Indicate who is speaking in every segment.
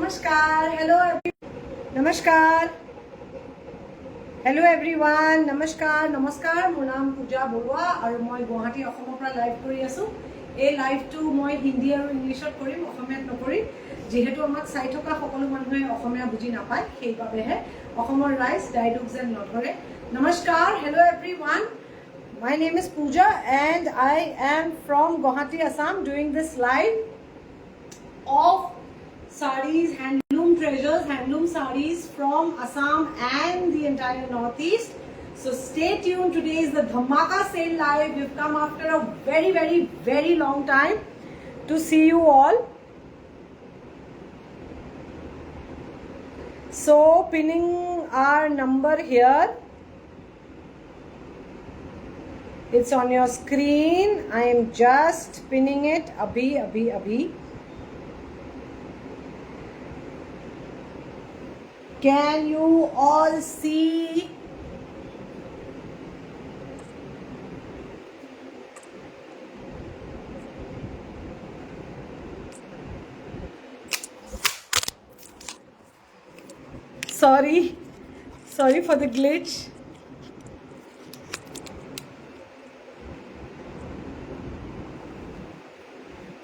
Speaker 1: नमस्कार hello everyone नमस्कार मोर नाम पूजा बरुआ और मैं गुवाहाटी लाइव कर आसो। এই লাইভটো मैं हिंदी और इंग्लिशत करिम অসমীয়াত नकरिम जेहेतु आमाक चाइ থকা সকলো মানুহে অসমীয়া বুজি নাপায় সেইবাবেহে অসমৰ ৰাইজ ডাইলগ যেন নধৰে। नमस्कार hello everyone, my name is Pooja and I am from Guwahati, Assam, doing this live of sarees, handloom treasures, handloom sarees from Assam and the entire Northeast. So stay tuned. Today is the Dhamaka sale live. We've come after a very long time to see you all. So pinning our number here. It's on your screen. I am just pinning it. Abhi. Can you all see? Sorry for the glitch.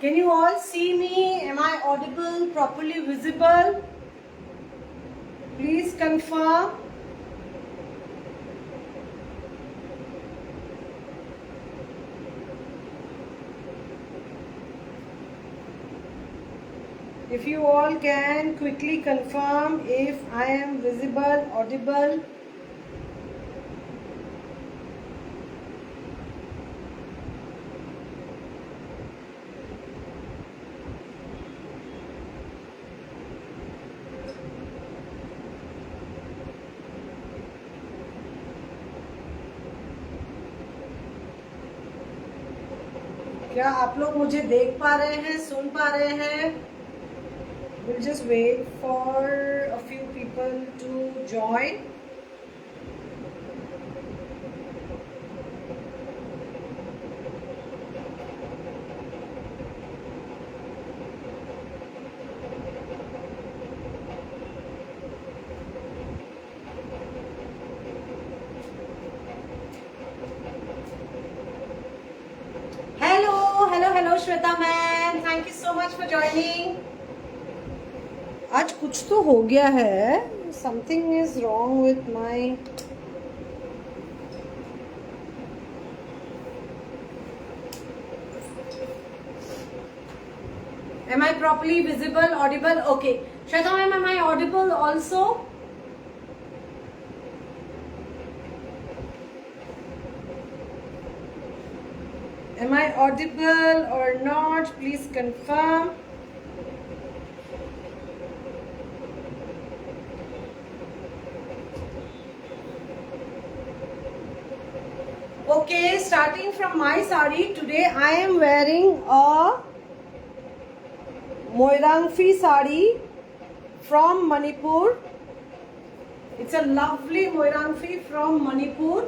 Speaker 1: Can you all see me? Am I audible, properly visible? Please confirm. If you all can quickly confirm if I am visible, audible. क्या आप लोग मुझे देख पा रहे हैं, सुन पा रहे हैं? We'll just wait for a few people to join. Hello Shweta man, thank you so much for joining. आज कुछ तो हो गया है, something is wrong with my Am I properly visible, audible? Okay. Shweta ma'am, am I audible also? Am I audible or not? Please confirm. Okay, starting from my sari, today I am wearing a Moirangfi sari from Manipur. It's a lovely Moirangfi from Manipur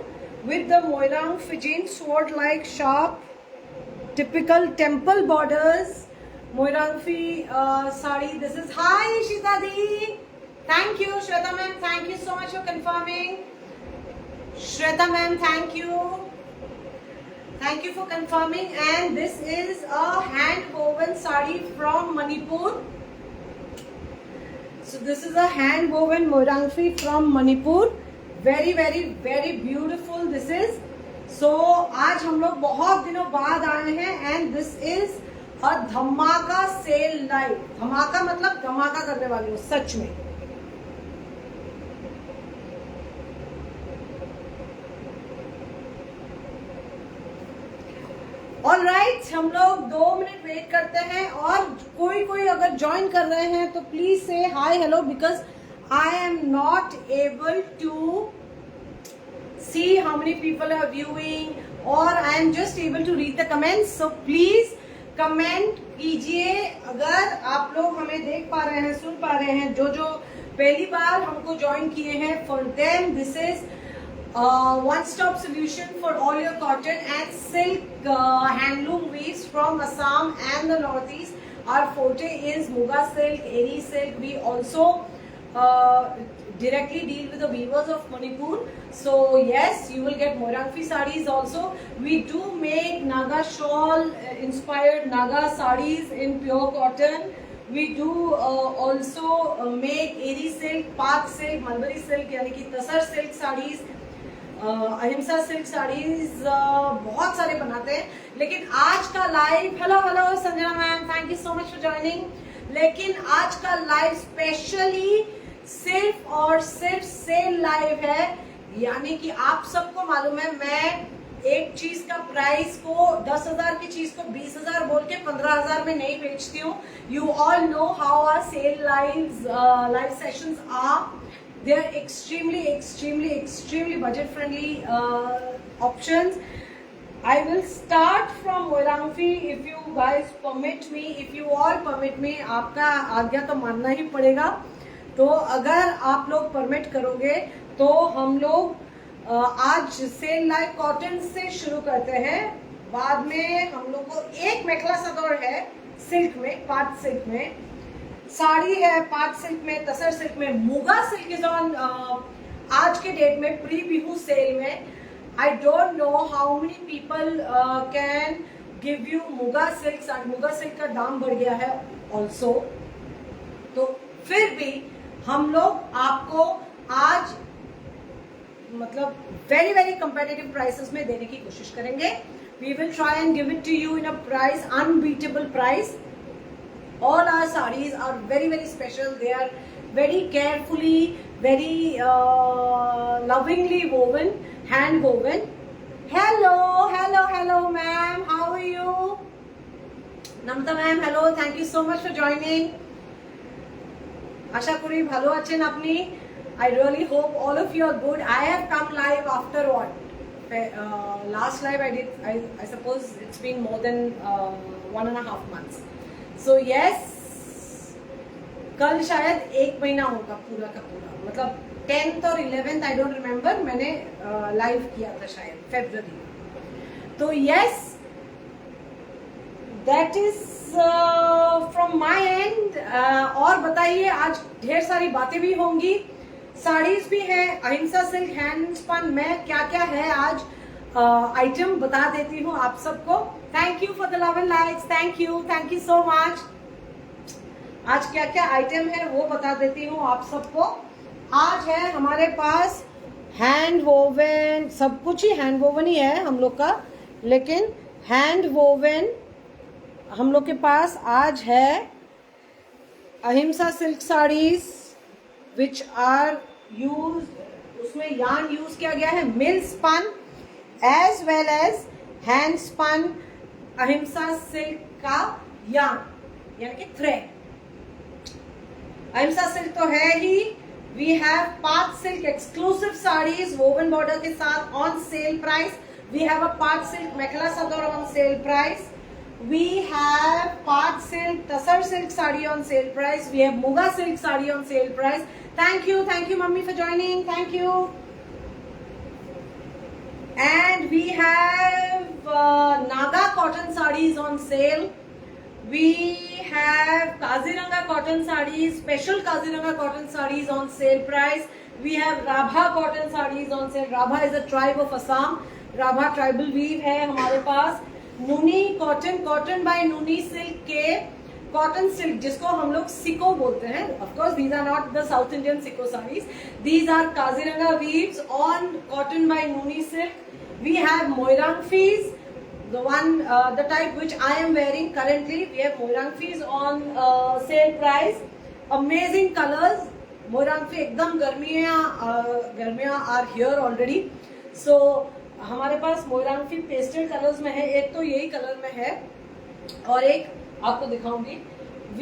Speaker 1: with the Moirang Fijian sword-like sharp, typical temple borders. Moirangfi sari. This is hi Ishita Di. Thank you Shweta ma'am. Thank you so much for confirming. Shweta ma'am, thank you. Thank you for confirming. And this is a hand woven sari from Manipur. So this is a hand woven Moirangfi from Manipur. Very beautiful this is. So आज हम लोग बहुत दिनों बाद आए हैं and this is a धमाका cell live. धमाका मतलब धमाका करने वाली हूँ सच में. ऑलराइट, हम लोग 2 मिनट वेट करते हैं और कोई अगर ज्वाइन कर रहे हैं तो प्लीज से hi hello because I am not able to see how many people are viewing or I am just able to read the comments. So please comment कीजिए अगर आप लोग हमें देख पा रहे हैं, सुन पा रहे हैं. जो पहली बार हमको ज्वाइन किए हैं, for them this is one-stop solution for all your cotton and silk handloom weaves from Assam and the Northeast. Our forte is Muga silk, Eri silk. We also directly deal with the weavers of Manipur. So yes, you will get Moirangfi sarees also. We do make Naga shawl inspired Naga sarees in pure cotton. We do also make Eri silk, Pak silk, Mulberry silk यानी कि तसर silk sarees, अहिंसा silk saris बहुत सारे बनाते हैं. लेकिन आज का live, hello hello Sanjana ma'am, thank you so much for joining. लेकिन आज का लाइव स्पेशली सिर्फ और सिर्फ सेल लाइव है. यानी कि आप सबको मालूम है मैं एक चीज का प्राइस को 10,000 की चीज को 20,000 बोल के 15,000 में नहीं बेचती हूँ. You all know how our sale live sessions are. They are extremely budget friendly options. I will start from Moirangfi if you guys permit me. If you all permit me, आपका आज्ञा तो मानना ही पड़ेगा. तो अगर आप लोग परमिट करोगे तो हम लोग आज सेल लाइव कॉटन से शुरू करते हैं. बाद में हम लोग को एक मेखला सदर है सिल्क में, पाट सिल्क में, साड़ी है पाट सिल्क में, तसर सिल्क में, मुगा सिल्क इज ऑन आज के डेट में प्री बिहू सेल में. आई don't know how many people can give you muga silk. Muga silk का दाम बढ़ गया है ऑल्सो. तो फिर भी हम लोग आपको आज मतलब वेरी वेरी कंपेटिटिव प्राइसेस में देने की कोशिश करेंगे. We will try and give it to you in a price, unbeatable price. All our sarees are very very special. They are very carefully, very lovingly woven, hand woven. Hello ma'am, how are you? Namta ma'am, hello, thank you so much for joining. Asha kori bhalo achen apni. I really hope all of you are good. I have come live after what? Last live I did, I suppose it's been more than 1.5 months. So yes, कल शायद 1 महीना होगा पूरा का पूरा, मतलब 10th और 11th I don't remember, मैंने लाइव किया था शायद फरवरी. तो yes, that is from my end. और बताइए, आज ढेर सारी बातें भी होंगी, साड़ीज भी है, अहिंसा सिल्क, हैंड स्पन में क्या क्या है आज आइटम बता देती हूँ आप सबको. Thank you for the love and likes, thank you so much. आज क्या क्या आइटम है वो बता देती हूँ आप सबको. आज है हमारे पास हैंड वोवन, सब कुछ ही हैंड वोवन ही है हम लोग का, लेकिन हैंड वोवन हम लोग के पास आज है ahimsa silk saris which are use, उसमें यार्न यूज किया गया है mill spun as well as hand spun ahimsa silk का यार्न यानी कि थ्रेड. अहिंसा सिल्क तो है ही. We have pat silk exclusive saris woven border के साथ on sale price. We have a pat silk mekhela sador on sale price. We have pat silk tussar silk sari on sale price. We have muga silk sari on sale price. Thank you mummy for joining, thank you. And we have Naga cotton sarees on sale. We have Kaziranga cotton sarees, special Kaziranga cotton sarees on sale price. We have Rabha cotton sarees on sale. Rabha is a tribe of Assam. Rabha tribal weave है हमारे पास. Nuni cotton by Nuni silk के cotton silk जिसको हम लोग सिको बोलते हैं. Of course these are not the South Indian सिको sarees. These are Kaziranga weaves on cotton by Nuni silk. We have Moirangfis, the one, the type which I am wearing currently. We have Moirangfis on sale price. Amazing colors. Moirangfi एकदम गर्मियाँ are here already. So हमारे पास Moirangfi pastel colors में है. एक तो यही colour में है और एक आपको दिखाऊंगी.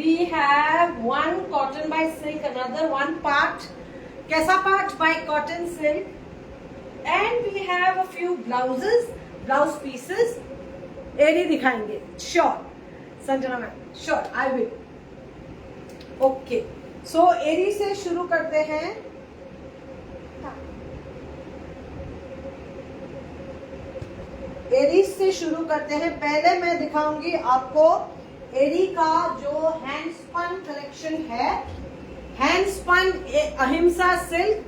Speaker 1: We have one cotton by silk, another one part. कैसा part by cotton silk. And we have a few blouse pieces. Eri दिखाएंगे sure Sanjana ma'am, sure I will. Okay, so eri से शुरू करते हैं. एरी से शुरू करते हैं. पहले मैं दिखाऊंगी आपको एरी का जो हैंड स्पन कलेक्शन है, hand spun ahimsa silk,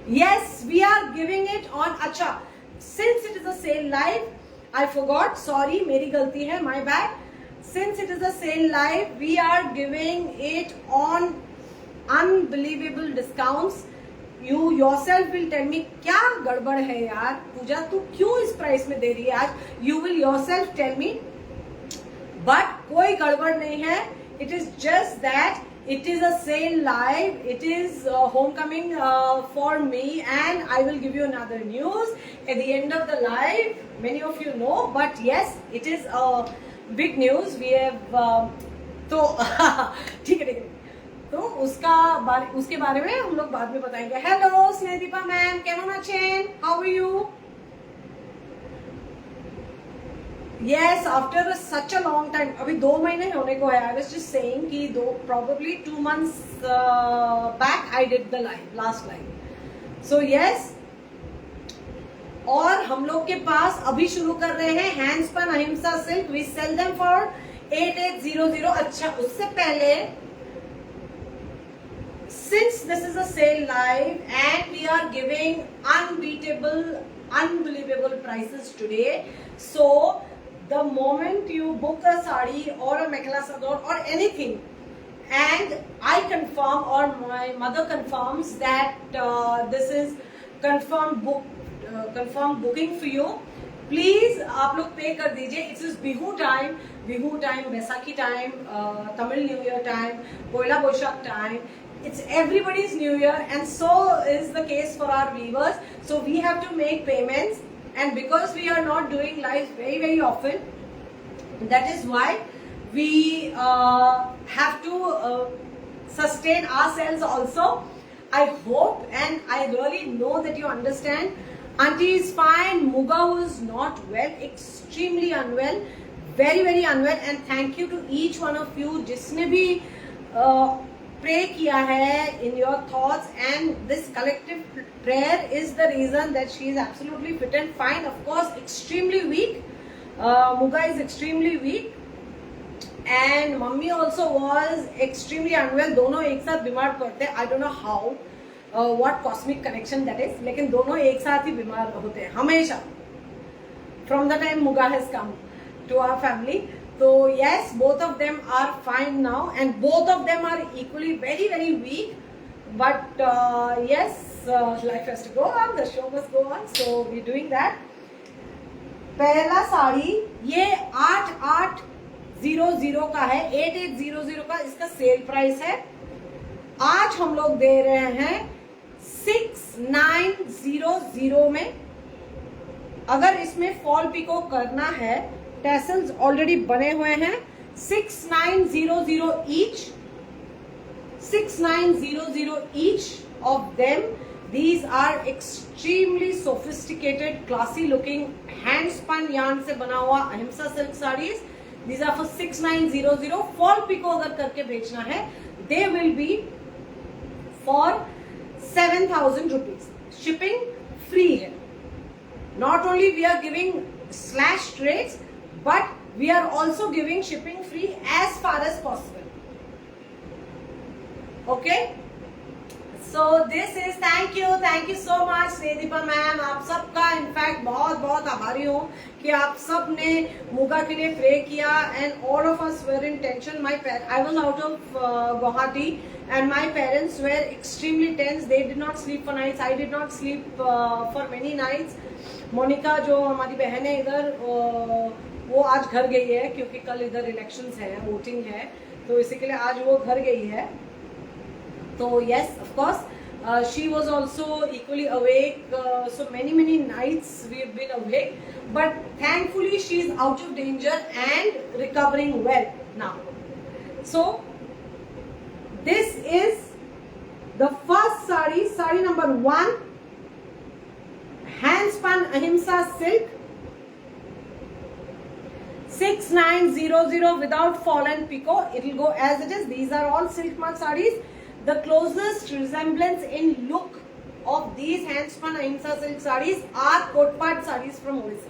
Speaker 1: yes, we are giving it on, अच्छा, since it is a sale live, I forgot, sorry, मेरी गलती है, my bad. Since it is a sale live, we are giving it on unbelievable discounts. You yourself will tell me क्या गड़बड़ है यार पूजा, तू क्यों इस प्राइस में दे रही है आज? You will yourself tell me. But कोई गड़बड़ नहीं है. It is just that it is a sale live. It is homecoming for me, and I will give you another news at the end of the live. Many of you know, but yes, it is a big news. We have तो ठीक है तो उसके बारे में हम लोग बाद में बताएंगे. हेलो स्नेहदीपा मैम, केमन आছেন? How are you? Yes, after such a long time, अभी 2 महीने होने को है. I was just saying कि probably 2 months back I did the last live. So yes, और हम लोग के पास अभी शुरू कर रहे हैं hand spun ahimsa silk. We sell them for 8800. अच्छा, उससे पहले since this is a sale live and we are giving unbelievable prices today, so the moment you book a sari or a mekhela sador or anything, and I confirm or my mother confirms that this is confirmed booking for you, please आप लोग पे कर दीजिए. It is Bihu time, Baisakhi time, Tamil new year time, Poila Boishakh time. It's everybody's new year, and so is the case for our viewers. So we have to make payments, and because we are not doing lives very often, that is why we have to sustain ourselves also. I hope and I really know that you understand. Auntie is fine. Muga was not well, extremely unwell, very unwell, and thank you to each one of you जिसने भी pray किया है in your thoughts, and this collective prayer is the reason that she is absolutely fit and fine. Of course, extremely weak. Muga is extremely weak, and mummy also was extremely unwell. दोनों एक साथ बीमार पड़ते हैं. I don't know how, what cosmic connection that is. लेकिन दोनों एक साथ ही बीमार होते हैं हमेशा. From the time Muga has come to our family. So yes, both of them are fine now, and both of them are equally very weak. But yes, life has to go on, the show must go on, so we're doing that. पहला साड़ी ये 8800 का है, 8800 का इसका sale price है. आज हम लोग दे रहे हैं 6900 में. अगर इसमें फॉल पिको करना है, टैसल्स ऑलरेडी बने हुए हैं. 6900 each, 6900 each of them. These are extremely sophisticated, classy looking hand spun yarn से बना हुआ Ahimsa silk sarees. These are for 6900. Fall pico अगर करके बेचना है, they will be for 7000 rupees. Shipping free है. Not only we are giving slashed rates, but we are also giving shipping free as far as possible. Okay? So this is thank you so much Snehadipa ma'am. आप सबका in fact बहुत आभारी हूँ कि आप सब ने मुगा के लिए प्रे किया, and all of us were in tension. I was out of Guwahati, and my parents were extremely tense. They did not sleep for nights. I did not sleep for many nights. Monika जो हमारी बहन है इधर, वो आज घर गई है क्योंकि कल इधर इलेक्शंस है, वोटिंग है, तो इसी के लिए आज वो घर गई है. तो yes, of course, she was also equally awake. So many nights we have been awake, but thankfully she is out of danger and recovering well now. So this is the first sari number 1, hand spun ahimsa silk, 6900 without fall and pico. It will go as it is. These are all silk mark sarees. The closest resemblance in look of these hand spun ahimsa silk sarees are Kotpat sarees from Orissa.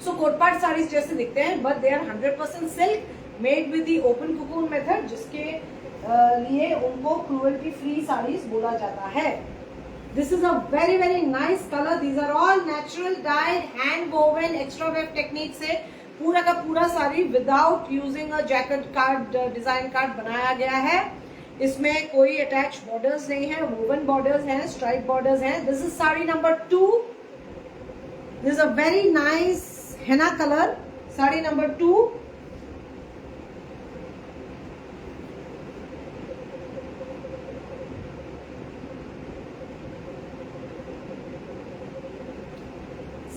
Speaker 1: सो कोटपाट साड़ीज जैसे दिखते हैं, but they are 100% silk, made with the open cocoon method, जिसके लिए उनको cruelty free sarees बोला जाता है। This is a very very nice colour. These are all natural dyed hand woven extra weave technique से पूरा का पूरा sari without using a jacquard card design card बनाया गया है। इसमें कोई अटैच बॉर्डर्स नहीं है, वोवन बॉर्डर्स हैं, स्ट्राइप बॉर्डर्स हैं। This is sari number 2। This is a very nice henna color, sari number 2।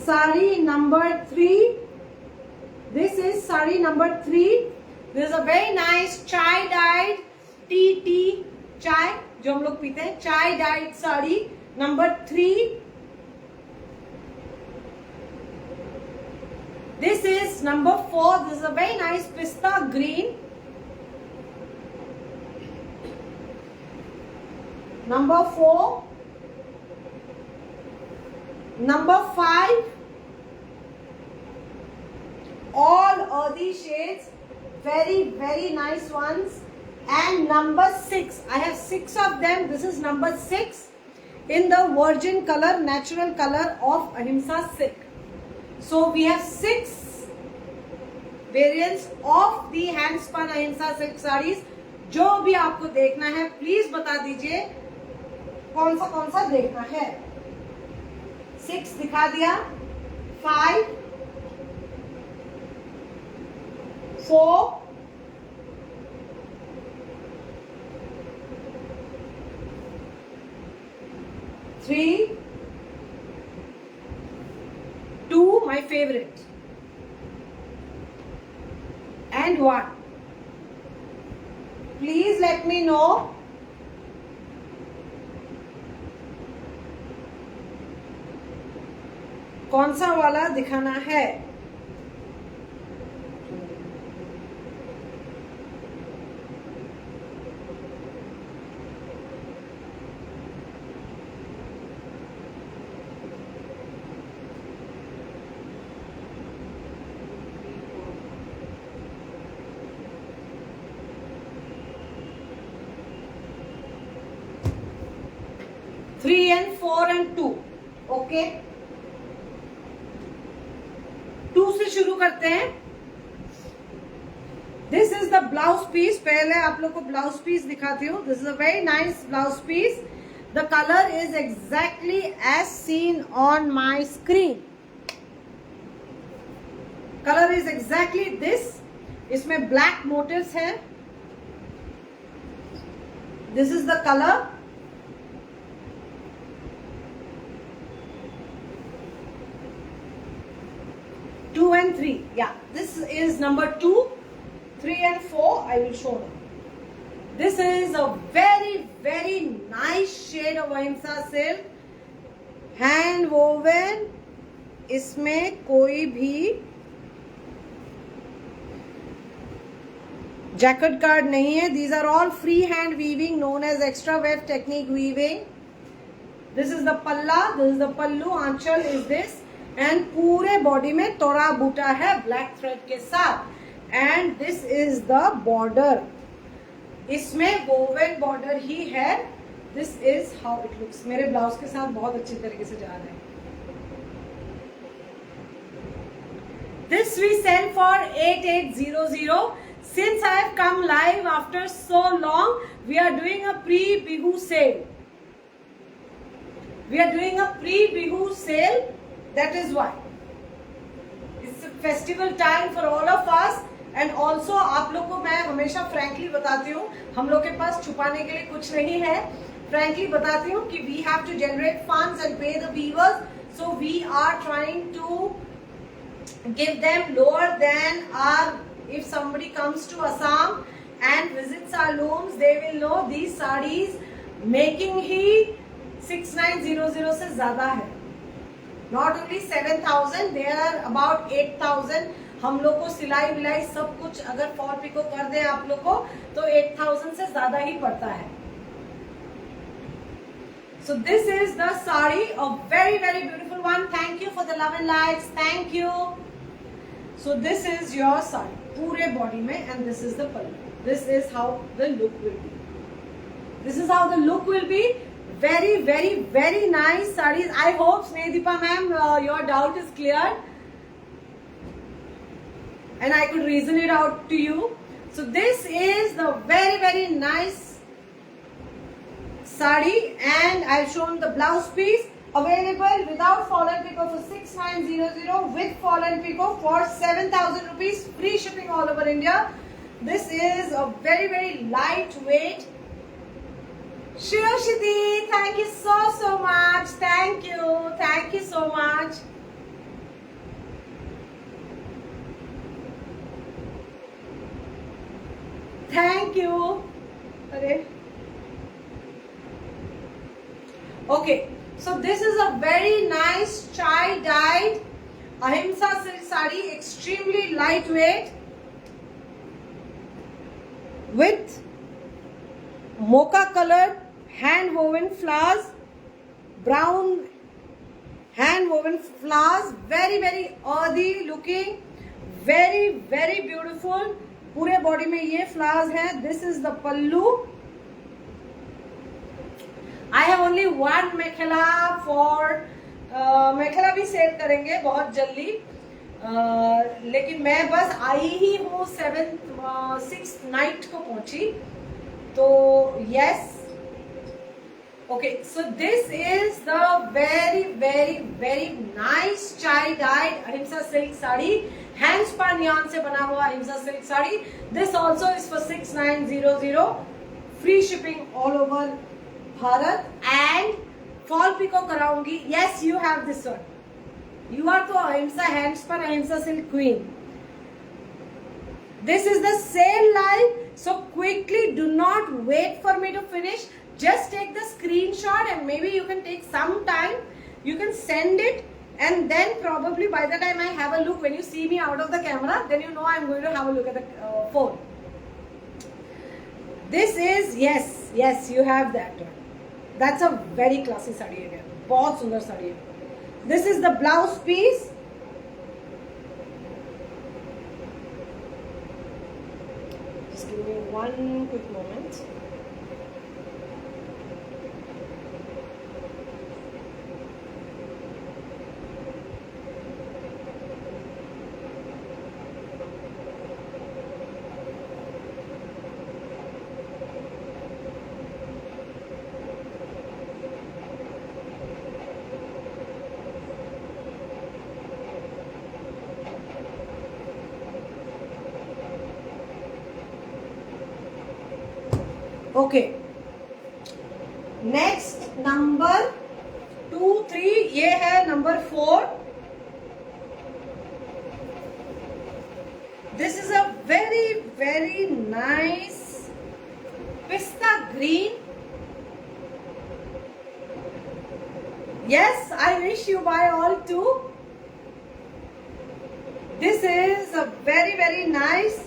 Speaker 1: Sari number 3, this is sari number 3। This is a very nice चाय डाइड टी चाय जो हम लोग पीते हैं, चाय died sari number 3। This is number 4. This is a very nice pista green. Number 4. Number 5. All earthy shades. Very, very nice ones. And number 6. I have 6 of them. This is number 6 in the virgin color, natural color of Ahimsa silk. So we have 6 variants of the hand spun Ahimsa silk sarees. जो भी आपको देखना है please बता दीजिए कौन सा देखना है। 6 दिखा दिया, 5, 4, 3, 2, my favorite, and 1. Please let me know कौन सा वाला दिखाना है। Three and 4 and 2, okay. 2 से शुरू करते हैं। This is the blouse piece. पहले आप लोग को ब्लाउज पीस दिखाती हूँ। This is a very nice blouse piece. The colour is exactly as seen on my screen. Colour is exactly this. इसमें ब्लैक मोटिव्स है। This is the colour. Two and 3, yeah. This is number 2, 3 and 4. I will show now. This is a very very nice shade of Ahimsa silk, hand woven. इसमें कोई भी jacket card नहीं है। These are all free hand weaving known as extra weft technique weaving. This is the palla. This is the pallu. Aanchal is this. And पूरे body में तोड़ा बूटा है ब्लैक थ्रेड के साथ। And this is the border. इसमें woven border ही है। This is how it looks. मेरे ब्लाउज के साथ बहुत अच्छी तरीके से जा रहा है। This we sell for 8800। Since I have come live after so long, we are doing a pre Bihu sale. We are doing a pre Bihu sale. That is why it's a festival time for all of us, and also आप लोग को मैं हमेशा frankly बताती हूँ, हम लोग के पास छुपाने के लिए कुछ नहीं है। frankly बताती हूँ कि we have to generate funds and pay the weavers, so we are trying to give them lower than our, if somebody comes to Assam and visits our looms, they will know these sarees making ही 6900 से ज्यादा है। Not only 7,000, there are about 8,000। हम लोग को सिलाई villi सब कुछ अगर फॉर पिको कर दे आप लोग को तो 8,000 से ज्यादा ही पड़ता है। So this is the sari, a very very beautiful one. Thank you for the love and likes. Thank you. So this is your sari, पूरे body में, and this is the pallu. This is how the look will be. This is how the look will be. Very, very, very nice sarees. I hope Snehadeepa ma'am, your doubt is clear, and I could reason it out to you. So this is the very, very nice sari, and I've shown the blouse piece. Available without fall and pico for 6900, with fall and pico for 7000 rupees, free shipping all over India. This is a very, very lightweight. Shivashiti, thank you so much. Thank you so much. Thank you. Okay. So this is a very nice chai dyed Ahimsa silk sari, extremely lightweight, with mocha colored hand woven flowers, brown hand woven flowers, very, very earthy looking, very, very beautiful. पूरे body में ये flowers हैं. This is the pallu. I have only one mekhela for मेखला भी cell करेंगे बहुत जल्दी, लेकिन मैं बस आई ही हूँ 6th नाइट को पहुंची, तो yes. Okay, so this is the very, very, very nice chai dyed Ahimsa silk sari, hand spun yarn से बना हुआ Ahimsa silk sari. This also is for 6900, free shipping all over Bharat, and fall pico कराऊंगी. Yes, you have this one. You are तो अहिंसा hands पर अहिंसा silk queen. This is the sale live, so quickly, do not wait for me to finish. Just take the screenshot, and maybe you can take some time. You can send it, and then probably by the time I have a look, when you see me out of the camera, then you know I'm going to have a look at the phone. This is, yes, you have that one. That's a very classy sari है, बहुत सुंदर साड़ी है. This is the blouse piece. Just give me one quick moment. Okay, next number 2, 3, ये है number 4. This is a very, very nice pista green. Yes, I wish you buy all too. This is a very, very nice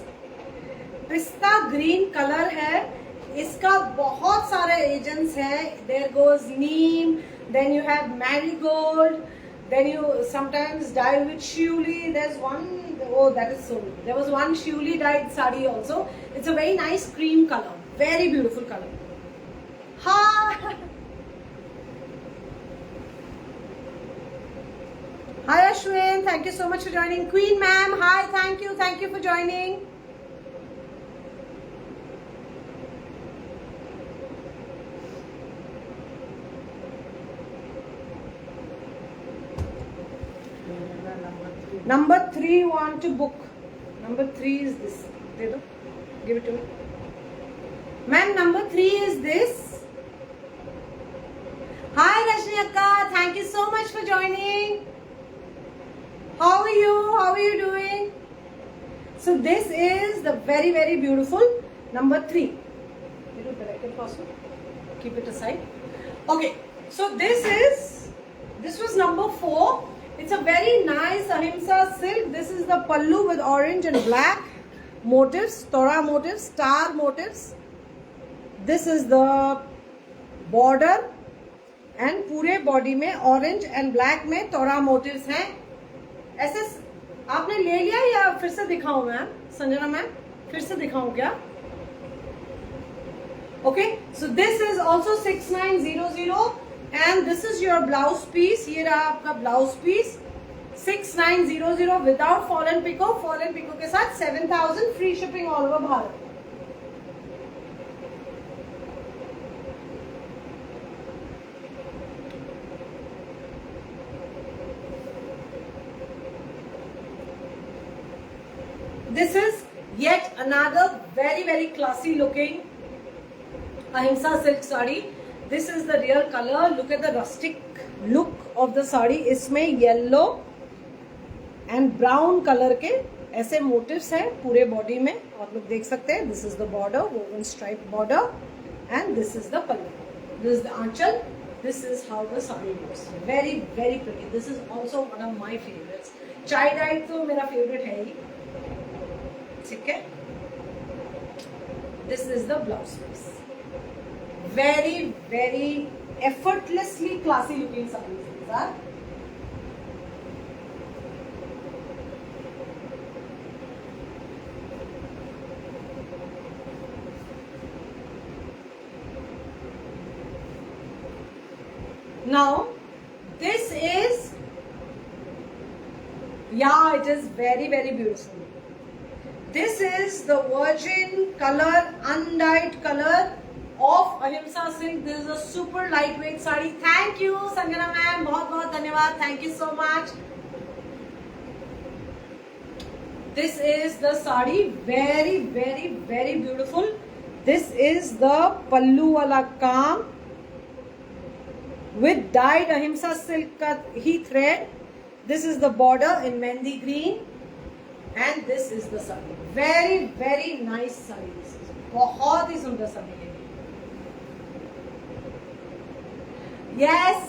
Speaker 1: pista green color है. इसका बहुत सारे agents हैं. There goes neem, then you have marigold, then you sometimes dye with shiuli. There's one, oh that is so, there was one shiuli dyed sari also. It's a very nice cream color, very beautiful color. Hi. Hi Ashwin, thank you so much for joining. Queen ma'am, hi, thank you for joining. Number 3 want to book. Number 3 is this. दे दो, give it to me. Ma'am, number 3 is this. Hi Rashmi Akka, thank you so much for joining. How are you? How are you doing? So this is the very, very beautiful number 3. You do direct it possible. Keep it aside. Okay, so this was number 4. It's a very nice Ahimsa silk. This is the pallu with orange and black motifs, Tora motifs, star motifs. This is the border, and पूरे body में orange and black में Tora motifs हैं. ऐसे आपने ले लिया या फिर से दिखाऊं मैम? संजना मैम फिर से दिखाऊं क्या? Okay, so this is also 6900 and this is your blouse piece. ये रहा आपका blouse piece 6900 without fall and pico. Fall and pico के साथ 7000 free shipping all over Bharat. This is yet another very classy looking Ahimsa silk sari. This is the real color. Look at the rustic look of the sari. इसमें yellow and brown color के ऐसे motifs हैं पूरे body में. आप लोग देख सकते हैं. This is the border, woven stripe border, and this is the pallu. This is the aanchal. This is how the sari looks. Very pretty. This is also one of my favorites. Chai dye तो मेरा favorite है ही. ठीक है. This is the blouse piece. Very effortlessly classy looking sarees these are. Now this is, yeah, it is very beautiful. This is the virgin color, undyed color of Ahimsa silk. This is a super lightweight sari. Thank you Sanjana ma'am, बहुत धन्यवाद. Thank you so much. This is the sari, very beautiful. This is the pallu wala काम with dyed Ahimsa silk का ही thread. This is the border in mehndi green. And this is the sari. Very nice sari. This is बहुत ही सुंदर sari है. Yes.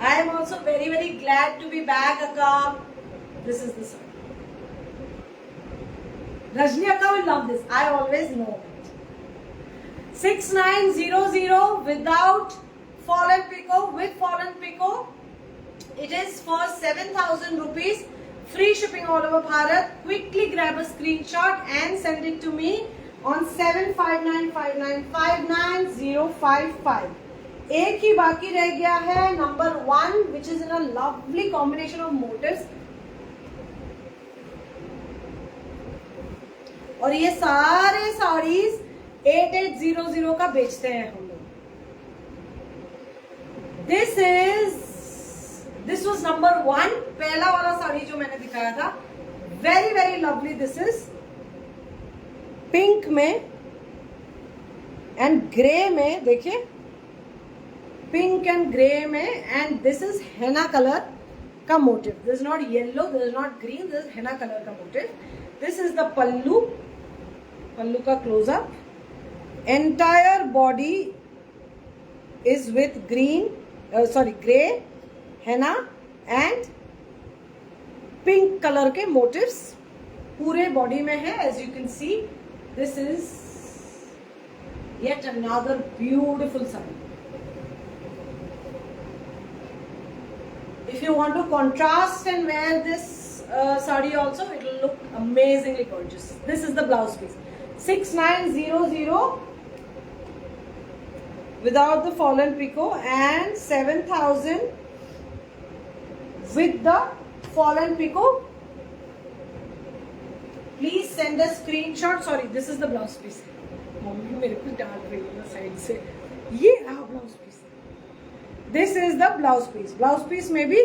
Speaker 1: I am also very glad to be back, Akka. This is the sari. Rajni Akka will love this. I always know it. 6900 without fallen pico, with fallen pico. It is for 7000 rupees. Free shipping all over Bharat. Quickly grab a screenshot and send it to me on 7595959055. एक ही बाकी रह गया है, number 1, which is in a lovely combination of motifs. और ये सारे साड़ीज 8800 का बेचते हैं हम लोग. This was number 1, पहला वाला साड़ी जो मैंने दिखाया था. Very lovely. This is pink में एंड ग्रे में. देखिए, पिंक एंड ग्रे में. And this is henna colour का motif. This is not yellow, this is not green, this is henna colour का motif. This is the pallu. Pallu का closeup. Entire body is with green, grey, henna and pink colour के motifs पूरे body में है. As you can see, this is yet another beautiful sari. If you want to contrast and wear this sari also, it will look amazingly gorgeous. This is the blouse piece. 6900 without the fallen pico and 7000 with the fallen pico. Please send a screenshot. Sorry, this is the blouse piece. Mummy मेरे को डाल रही है side से. ये रहा blouse piece. This is the blouse piece. Blouse piece में भी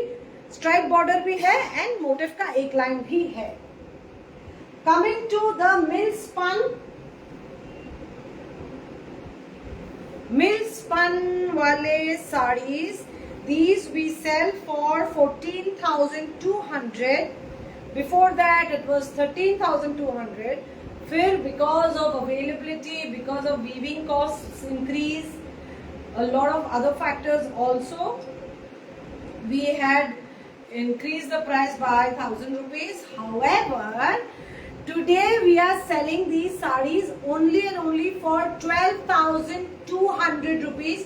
Speaker 1: स्ट्राइप बॉर्डर भी है एंड मोटिव का एक लाइन भी है. Coming to the mill spun वाले sarees. These we sell for 14,200. Before that it was 13,200. फिर because of availability, because of weaving costs increase, a lot of other factors also, we had increased the price by 1,000 rupees. However, today we are selling these sarees only and only for 12,200 rupees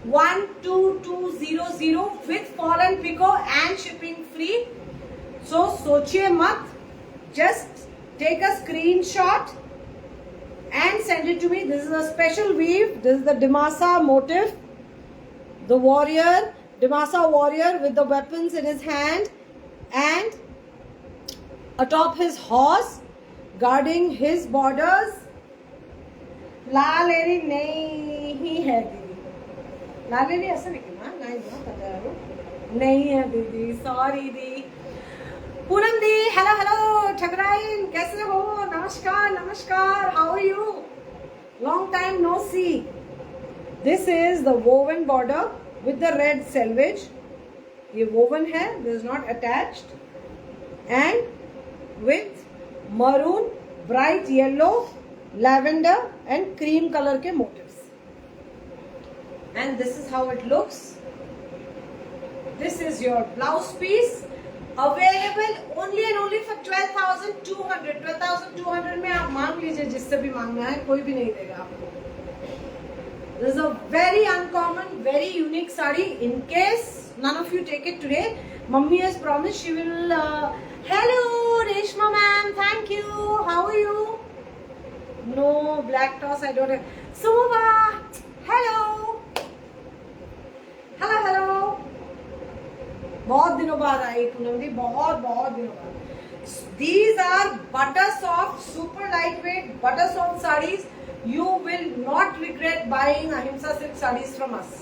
Speaker 1: 12200 with fall and pico and shipping free. So sochiye mat, just take a screenshot and send it to me. This is a special weave. This is the Dimasa motif, the warrior, Dimasa warrior with the weapons in his hand and atop his horse guarding his borders. लाल एरी नहीं है दीदी, लाल एरी ऐसा लिखना नहीं ना पता है, नहीं है दीदी, सॉरी दी। पूनम दी, हेलो हेलो ठकराइन, कैसे हो? नमस्कार नमस्कार, how are you? Long time no see. This is the woven border with the red selvage. ये वोवन है, this is not attached, and with maroon, bright yellow, lavender and cream color के motifs, and this is how it looks. This is your blouse piece, available only and only for 12,200. 12,200 में आप मांग लीजिए, जिससे भी मांगना है, कोई भी नहीं देगा आपको। This is a very uncommon, very unique sari. In case none of you take it today, mummy has promised she will hello Reshma ma'am, thank you, how are you? No black toss, I don't have. Suma, hello, hello hello, बहुत दिनों बाद आई पूनम दी, बहुत बहुत दिनों बाद। These are butter soft, super lightweight butter soft sarees. You will not regret buying Ahimsa silk sarees from us.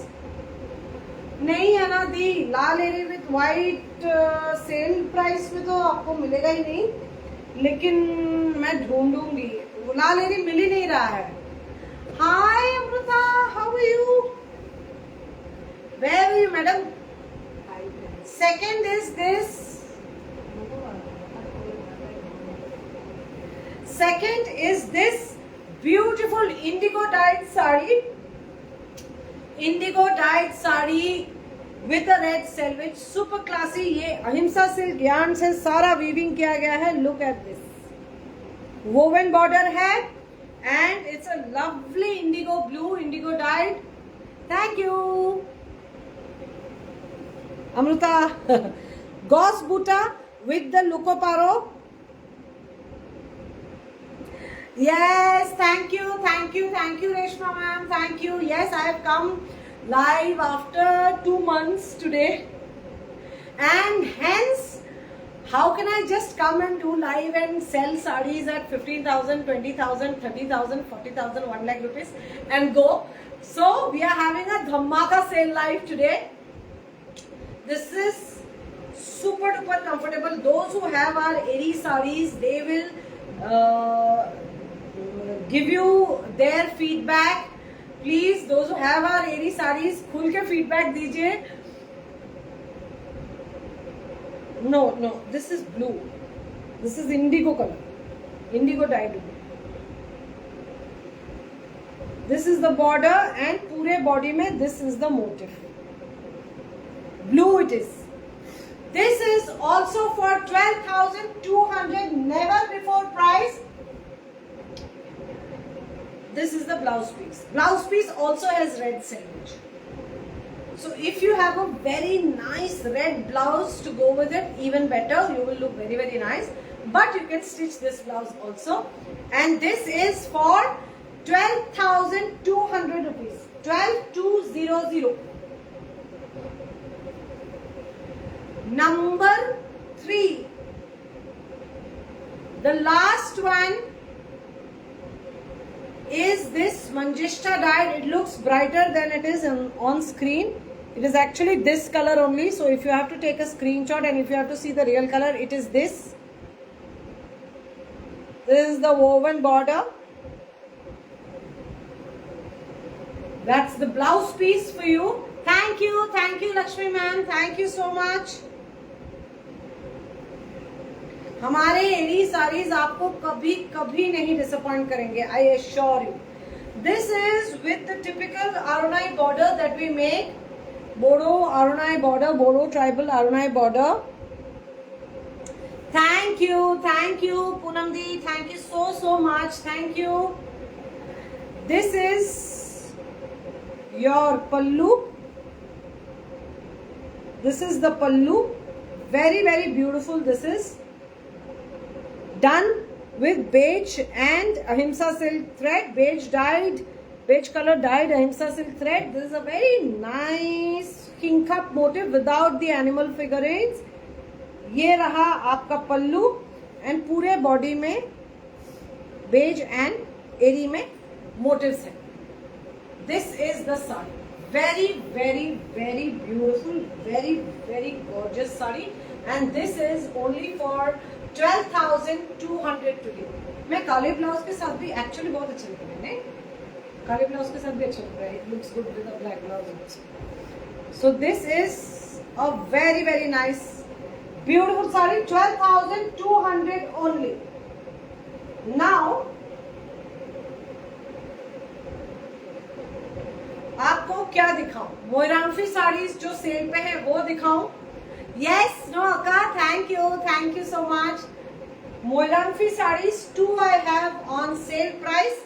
Speaker 1: नहीं है ना दी, लाल एरी विथ वाइट सेल प्राइस में तो आपको मिलेगा ही नहीं, लेकिन मैं ढूंढूंगी। लाल एरी मिल ही नहीं रहा है। Hi Amrita, how are you? Where are you madam? Second is this, second is this beautiful indigo dyed sari, indigo dyed sari with the red selvedge, super classy. ये अहिंसा सिल्क यार्न से सारा वीविंग किया गया है। Look at this, woven border है, and it's a lovely indigo blue, indigo dyed. Thank you Amruta. Gauze buta with the lucoparo. Yes, thank you, thank you, thank you Reshma ma'am, thank you. Yes, I have come live after 2 months today, and hence how can I just come and do live and sell sarees at 15,000, 20,000, 30,000, 40,000, 1 lakh rupees and go? So we are having a dhamaka sale live today. This is super duper comfortable. Those who have our Eri sarees, they will give you their feedback. Please, those who have our Eri sarees, khul ke feedback dijiye. No, no, this is blue. This is indigo color, indigo dyed. This is the border, and पूरे body में this is the motif. Blue it is. This is also for 12,200, never before price. This is the blouse piece. Blouse piece also has red selvage. So if you have a very nice red blouse to go with it, even better, you will look very very nice. But you can stitch this blouse also, and this is for 12,200 rupees. 12,200. Number 3, the last one is this Manjishta dyed. It looks brighter than it is on screen. It is actually this color only. So if you have to take a screenshot and if you have to see the real color, it is this. This is the woven border. That's the blouse piece for you. Thank you Lakshmi ma'am, thank you so much. हमारे एरी साड़ीज आपको कभी कभी नहीं disappoint करेंगे, I assure you. This is with the typical Aronai border that we make, Bodo Aronai border, Bodo tribal Aronai border. Thank you Poonam di, thank you so much, thank you. This is your pallu. This is the pallu, very very beautiful. This is done with beige and ahimsa silk thread, beige color dyed ahimsa silk thread. This is a very nice king cup motif without the animal figurines. ये रहा आपका पल्लू and पूरे body में beige and एरी में motives है. This is the sari. Very very very beautiful, very very gorgeous sari. And this is only for 12,200 today. मैं काले blouse के साथ भी एक्चुअली बहुत अच्छे लग रहे हैं. काले ब्लाउज के साथ भी अच्छा लग रहा है. It looks good with a black blouse. So this is a very very nice beautiful saree. 12,200 only. Now आपको क्या दिखाऊं? मोइरांगफी साड़ीज जो सेल पे है वो दिखाऊं? Yes, no Akka, thank you so much. Moiranfi sarees 2 I have on sale price.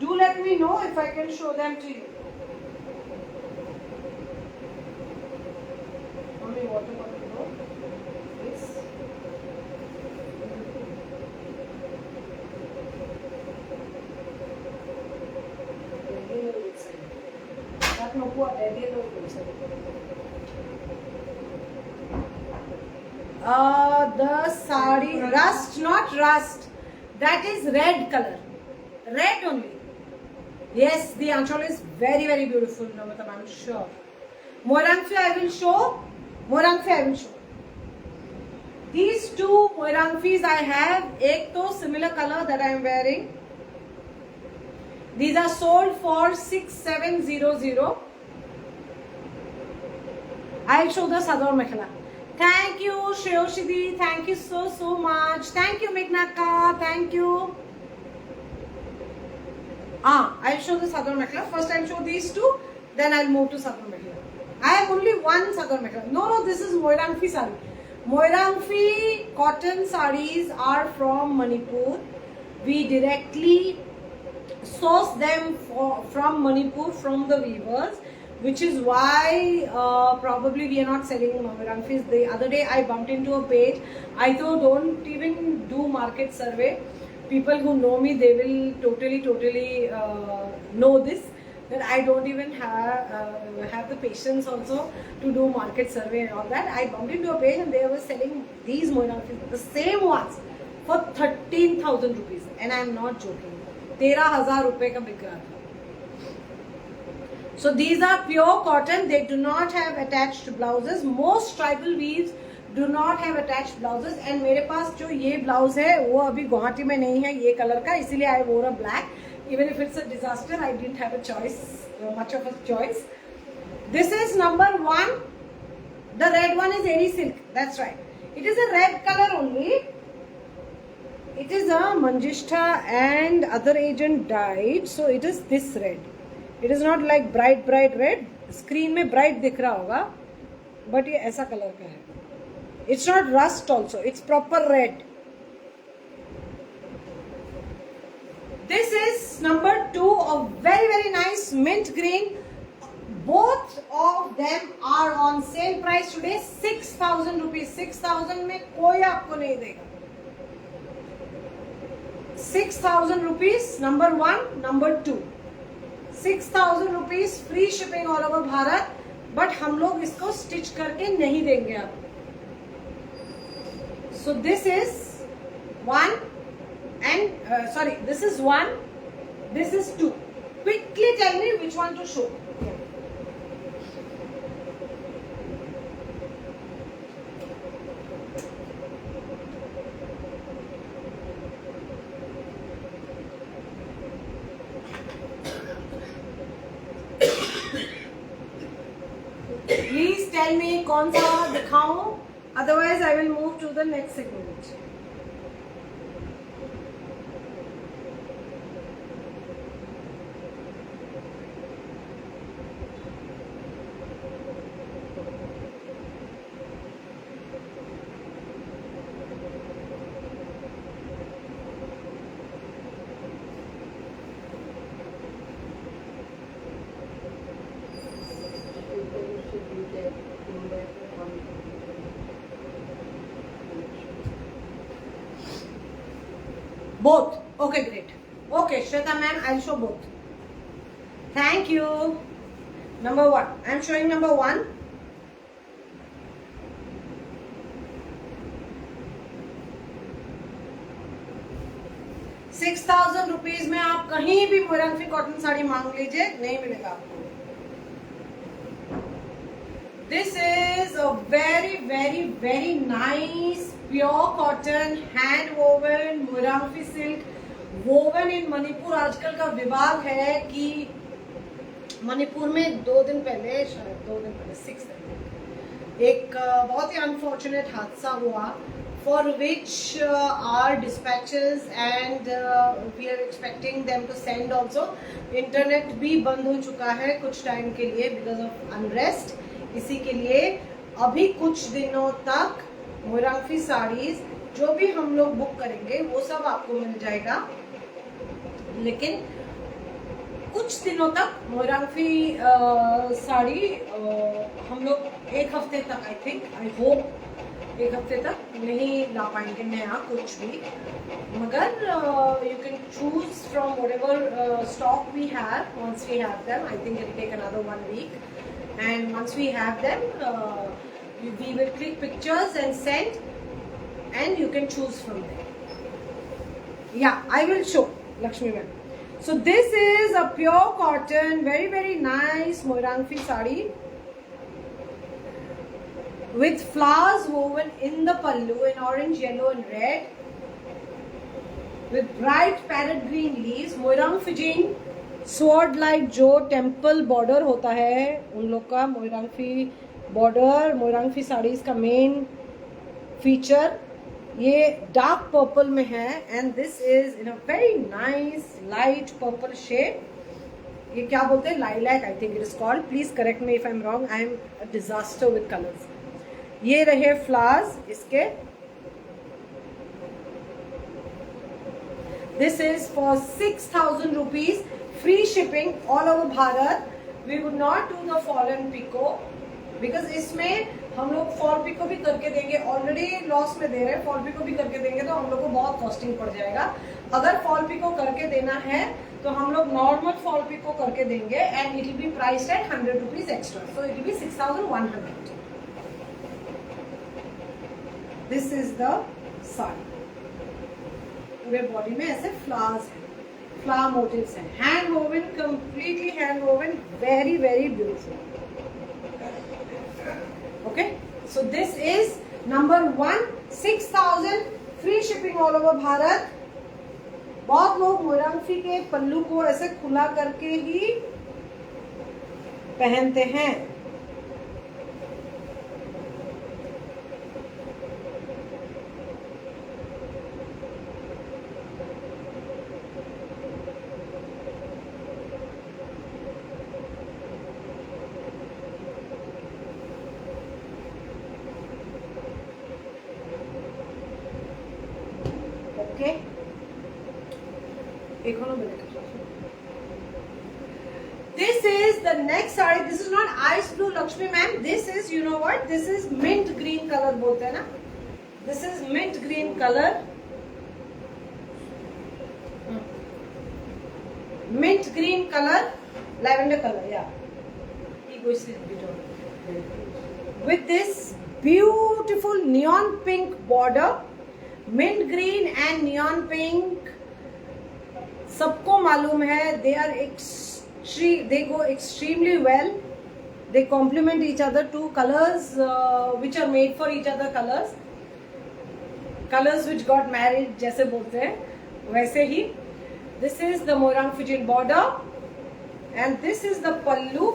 Speaker 1: Do let me know if I can show them to you. Mommy, water bottle. The sari rust, not rust. That is red color, red only. Yes, the anchal is very very beautiful. No, I'm sure. Moirangfi I will show. These two Moirangfis I have. Ek to similar color that I am wearing. These are sold for 6,700. I'll show the Sador Mekhela. Thank you, Shreyoshidi. Thank you so much. Thank you, Megnaka. Thank you. I'll show the Sador Mekhela. First I'll show these two. Then I'll move to Sador Mekhela. I have only one Sador Mekhela. No, this is Moirangfi sari. Moirangfi cotton sarees are from Manipur. We directly source them from Manipur, from the weavers, which is why probably we are not selling Moirangfis. The other day I bumped into a page. I thought don't even do market survey. People who know me, they will totally know this, that I don't even have the patience also to do market survey and all that. I bumped into a page and they were selling these Moirangfis, the same ones, for 13,000 rupees, and I am not joking. 13,000 रुपए का बिक रहा था. So these are pure cotton. They do not have attached blouses. Most tribal weaves do not have attached blouses. And मेरे पास जो ये blouse है वो अभी गुवाहाटी में नहीं है ये कलर का, इसीलिए I wore a black. Even if it's a disaster, I didn't have a choice, much of a choice. This is number 1. The red one is Eri silk. That's right. It is a red color only. It is a Manjishta and other agent dyed, so it is this red. It is not like bright red. Screen में bright दिख रहा होगा, but ये ऐसा colour का है. It's not rust also. It's proper red. This is number 2 of very nice mint green. Both of them are on sale price today. 6,000 rupees. 6,000 में कोई आपको नहीं देगा. 6,000 rupees, number 1, number 2. 6,000 rupees free shipping all over Bharat, but हम लोग इसको stitch करके नहीं देंगे आपको. So this is 1 and this is 1, this is 2. Quickly tell me which one to show. Please tell me कौन सा दिखाऊं, otherwise I will move to the next segment. both. Okay, great. Okay, Shweta ma'am, I'll show both. Thank you. Number one. I'm showing number one. ₹6,000 में आप कहीं भी मोरंगफी cotton sari मांग लीजिए, नहीं मिलेगा आपको. This is a very very very nice pure cotton hand woven मोरंगफी silk woven in Manipur. आजकल का विवाद है कि मणिपुर में 2 दिन पहले, शायद 2 दिन पहले, 6 दिन, एक बहुत ही अनफॉर्चुनेट हादसा हुआ, for which our dispatches and we are expecting them to send also. Internet भी बंद हो चुका है कुछ टाइम के लिए because of unrest. इसी के लिए अभी कुछ दिनों तक मोरंगफी साड़ीज जो भी हम लोग बुक करेंगे वो सब आपको मिल जाएगा, लेकिन कुछ दिनों तक मोरंगफी साड़ी हम लोग 1 हफ्ते तक, आई थिंक, आई होप 1 हफ्ते तक नहीं ला पाएंगे नया कुछ भी. मगर you can choose from whatever stock we have. Once we have them, I think it will take another 1 week, and once we have them we will click pictures and send, and you can choose from there. Yeah, I will show Lakshmi ma'am. So this is a pure cotton, very very nice moirangfi sari with flowers woven in the pallu in orange, yellow and red, with bright parrot green leaves. Moirangphee sword like जो temple border होता है उन लोग का मोइरांगफी border, Moirangphee sarees का main feature. ये dark purple में है, and this is in a very nice light purple shade. ये क्या बोलते हैं, lilac I think it is called. Please correct me if I am wrong, I am a disaster with colours. ये रहे flowers इसके. This is for ₹6,000, free shipping all over Bharat. We would not do the fall and pico because इसमें हम लोग fall pico भी करके देंगे, already loss में दे रहे हैं. फॉल पिको भी करके देंगे तो हम लोग को बहुत कॉस्टिंग पड़ जाएगा. अगर फॉल पिको करके देना है तो हम लोग नॉर्मल फॉल पिको करके देंगे, and it will B priced eight ₹100 extra, so it will B 6,100. This is the sari. पूरे बॉडी में ऐसे फ्लावर्स हैं, फ्लावर मोटिव्स हैं, hand woven, completely hand woven, very very beautiful. Okay, so this is number 1, 6,000, free shipping all over Bharat. बहुत लोग मोरंगफी के पल्लू को ऐसे खुला करके ही पहनते हैं. ओके, एक और minute. This is the next saree. This is not ice blue, Lakshmi ma'am. This is, you know what? This is mint green color बोलते हैं ना. This is mint green color. Mint green color, lavender color, yeah. With this beautiful neon pink border. Mint green and neon pink सबको मालूम है, they go extremely well. They complement each other. Two colors which are made for each other, colors which got married जैसे बोलते हैं वैसे ही. This is the मोरंगफी border and this is the pallu.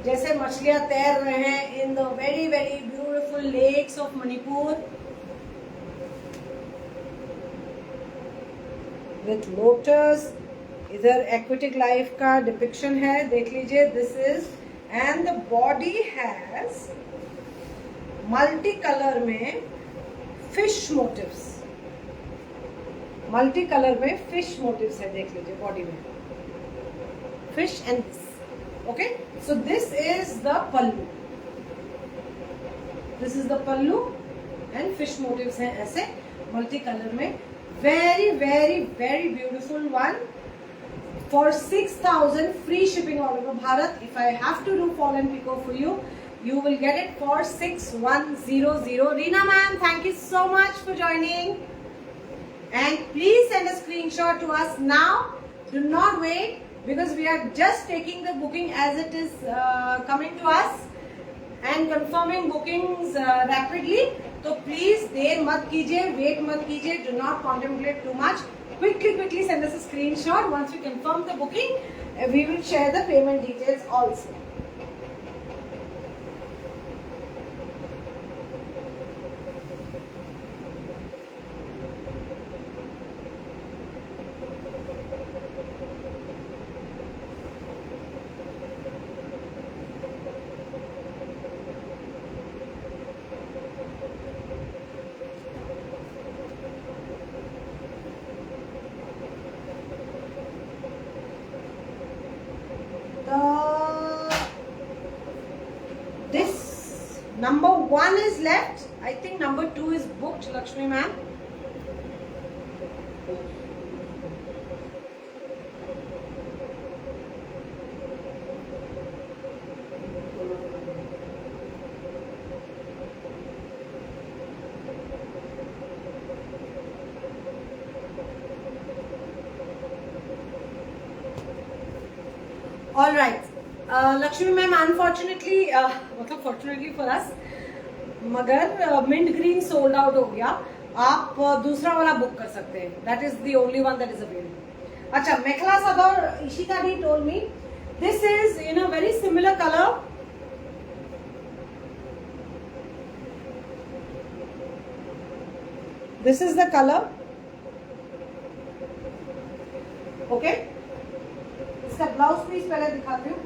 Speaker 1: जैसे मछलियां तैर रहे हैं in the very very beautiful lakes of Manipur with lotus. इधर aquatic life का डिपिक्शन है, देख लीजिए. This is, and the body has multi colour में फिश मोटिव्स, मल्टी कलर में फिश मोटिव्स है, देख लीजिए बॉडी में fish and. Okay, so this is the pallu. This is the pallu and fish motives हैं ऐसे. मल्टी कलर में, very very very beautiful one for 6,000 free shipping all over Bharat. If I have to do fall and pico for you, you will get it for 6100. Reena ma'am, thank you so much for joining. And please send a screenshot to us now. Do not wait, because we are just taking the booking as it is coming to us and confirming bookings rapidly. So please देर मत कीजिए, wait मत कीजिए, do not contemplate too much. Quickly send us a screenshot. Once we confirm the booking, we will share the payment details also. This number 1 is left. I think number 2 is booked, Lakshmi ma'am. All right. Lakshmi ma'am unfortunately मतलब fortunately for us, मगर mint green sold out हो गया. आप दूसरा वाला book कर सकते हैं. That is the only one that is available. अच्छा, mekhela sador Ishita di told me this is in a very similar colour. This is the colour. Okay, इसका ब्लाउज पीस पहले दिखाती हूँ.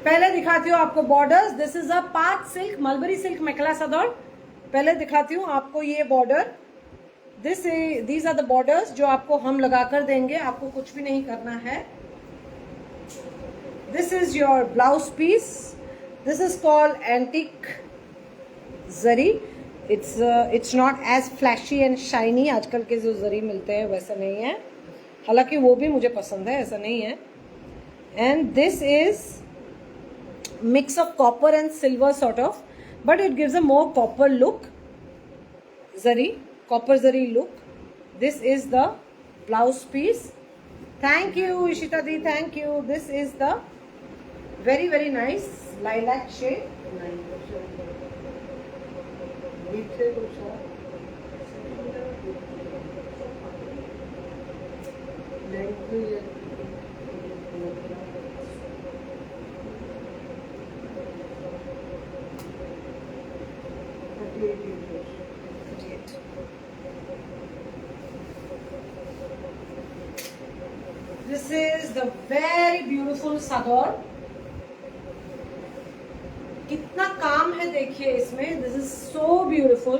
Speaker 1: पहले दिखाती हूँ आपको borders. This is a part silk mulberry silk mekhela sador. पहले दिखाती हूँ आपको ये border. These are the borders जो आपको हम लगाकर देंगे. आपको कुछ भी नहीं करना है. This is your blouse piece. This is called antique zari. It's not as flashy and shiny. आजकल के जो जरी मिलते हैं वैसा नहीं है, हालांकि वो भी मुझे पसंद है, ऐसा नहीं है. And this is mix of copper and silver sort of, but it gives a more copper look, copper zari look. This is the blouse piece. Thank you Ishita di, thank you. This is the very very nice lilac shade. This is the very beautiful sador. कितना काम है देखिए इसमें. This is so beautiful.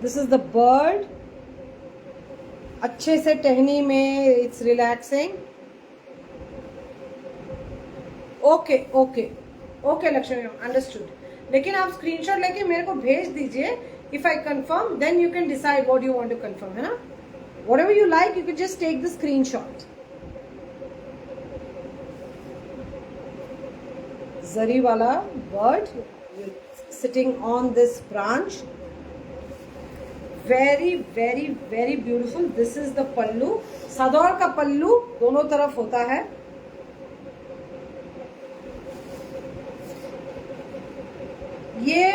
Speaker 1: This is the bird. अच्छे से टहनी में. It's relaxing. Okay Lakshmi ma'am, understood. लेकिन आप स्क्रीनशॉट लेके मेरे को भेज दीजिए. If I confirm, then you can decide what you want to confirm, है ना. Whatever you like, you could just take the screenshot. Zari wala bird sitting on this branch. Very very very beautiful. This is the pallu. sador का पल्लू दोनों तरफ होता है. ये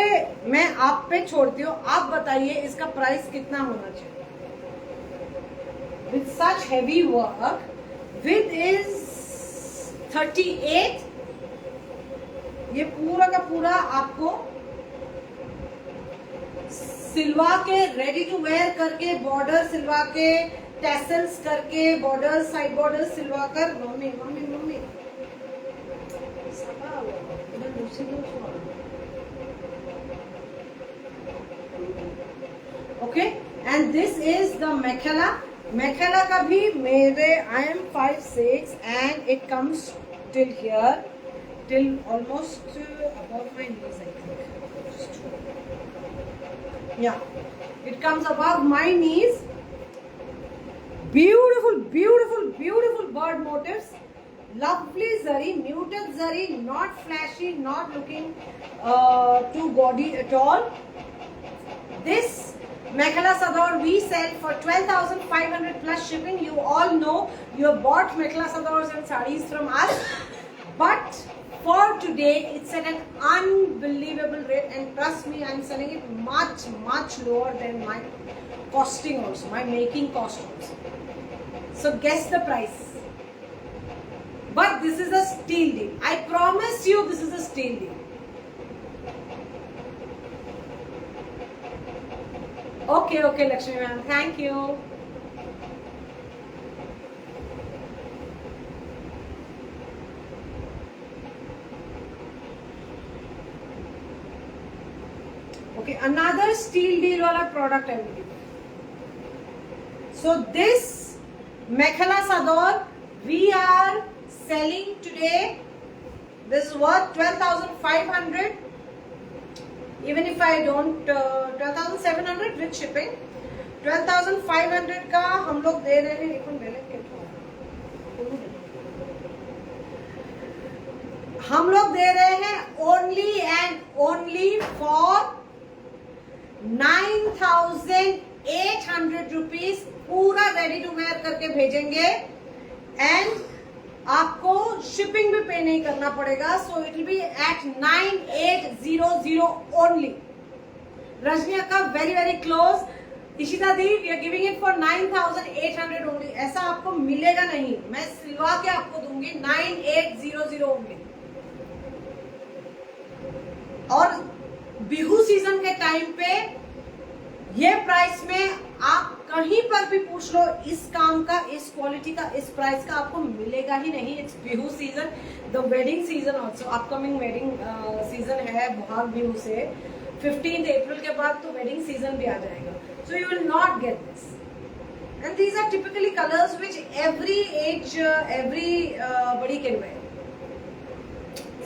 Speaker 1: मैं आप पे छोड़ती हूँ. आप बताइए इसका प्राइस कितना होना चाहिए. With such heavy work, width is 38. ये पूरा का पूरा आपको सिलवा के रेडी टू वेयर करके, बॉर्डर सिलवा के, टैसल्स करके, बॉर्डर साइड बॉर्डर सिलवा कर. Mummy okay. And this is the mekhela. Mekhela का भी मेरे I am 5'6" and it comes till here. till almost above my knees, I think. Yeah, it comes above my knees. Beautiful, beautiful, beautiful bird motifs. Lovely zari, muted zari, not flashy, not looking too gaudy at all. This Mekhela Sador we sell for 12,500 plus shipping. You all know you have bought Mekhela Sadors and sarees from us, but for today it's at an unbelievable rate, and trust me, I'm selling it much lower than my costing also, my making cost also. So guess the price. But this is a steal deal. I promise you this is a steal deal. Okay, Lakshmi ma'am. Thank you. Okay, another steel deal wala product I will give. So this Mekhela Sador we are selling today. This is worth 12,500. Even if I don't 12,700 with shipping. 12,500 का हम लोग दे रहे हैं. हम लोग दे रहे हैं only and only for 9,800 rupees. पूरा रेडी टू वेयर करके भेजेंगे, एंड आपको शिपिंग भी पे नहीं करना पड़ेगा. So it will be at 9,800 only. Rajni का very close. Ishita di, we are giving it for 9,800 only. ऐसा आपको मिलेगा नहीं, मैं सिलवा के आपको दूंगी 9,800 ओनली. और बिहू सीजन के टाइम पे ये प्राइस में आप कहीं पर भी पूछ लो, इस काम का, इस क्वालिटी का, इस प्राइस का आपको मिलेगा ही नहीं. It's Bihu season, the wedding season also. Upcoming wedding season है भाग बिहू से. 15 अप्रैल के बाद तो वेडिंग सीजन भी आ जाएगा. So you will not get this. And these are typically colours which every age everybody can wear.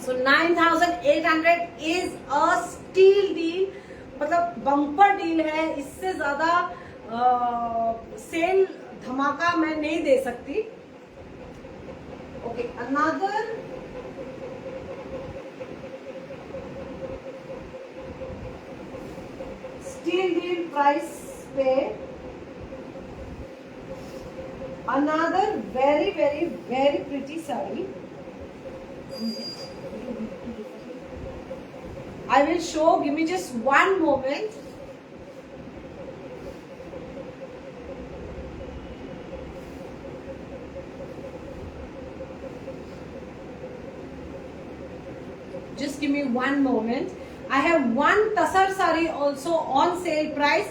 Speaker 1: So 9,800 is a steal deal. मतलब बम्पर डील है. इससे ज्यादा सेल धमाका मैं नहीं दे सकती. Okay, another steal deal price पे another very pretty sari. I will show. Give me just one moment. Just give me one moment. I have one Tasar sari also on sale price.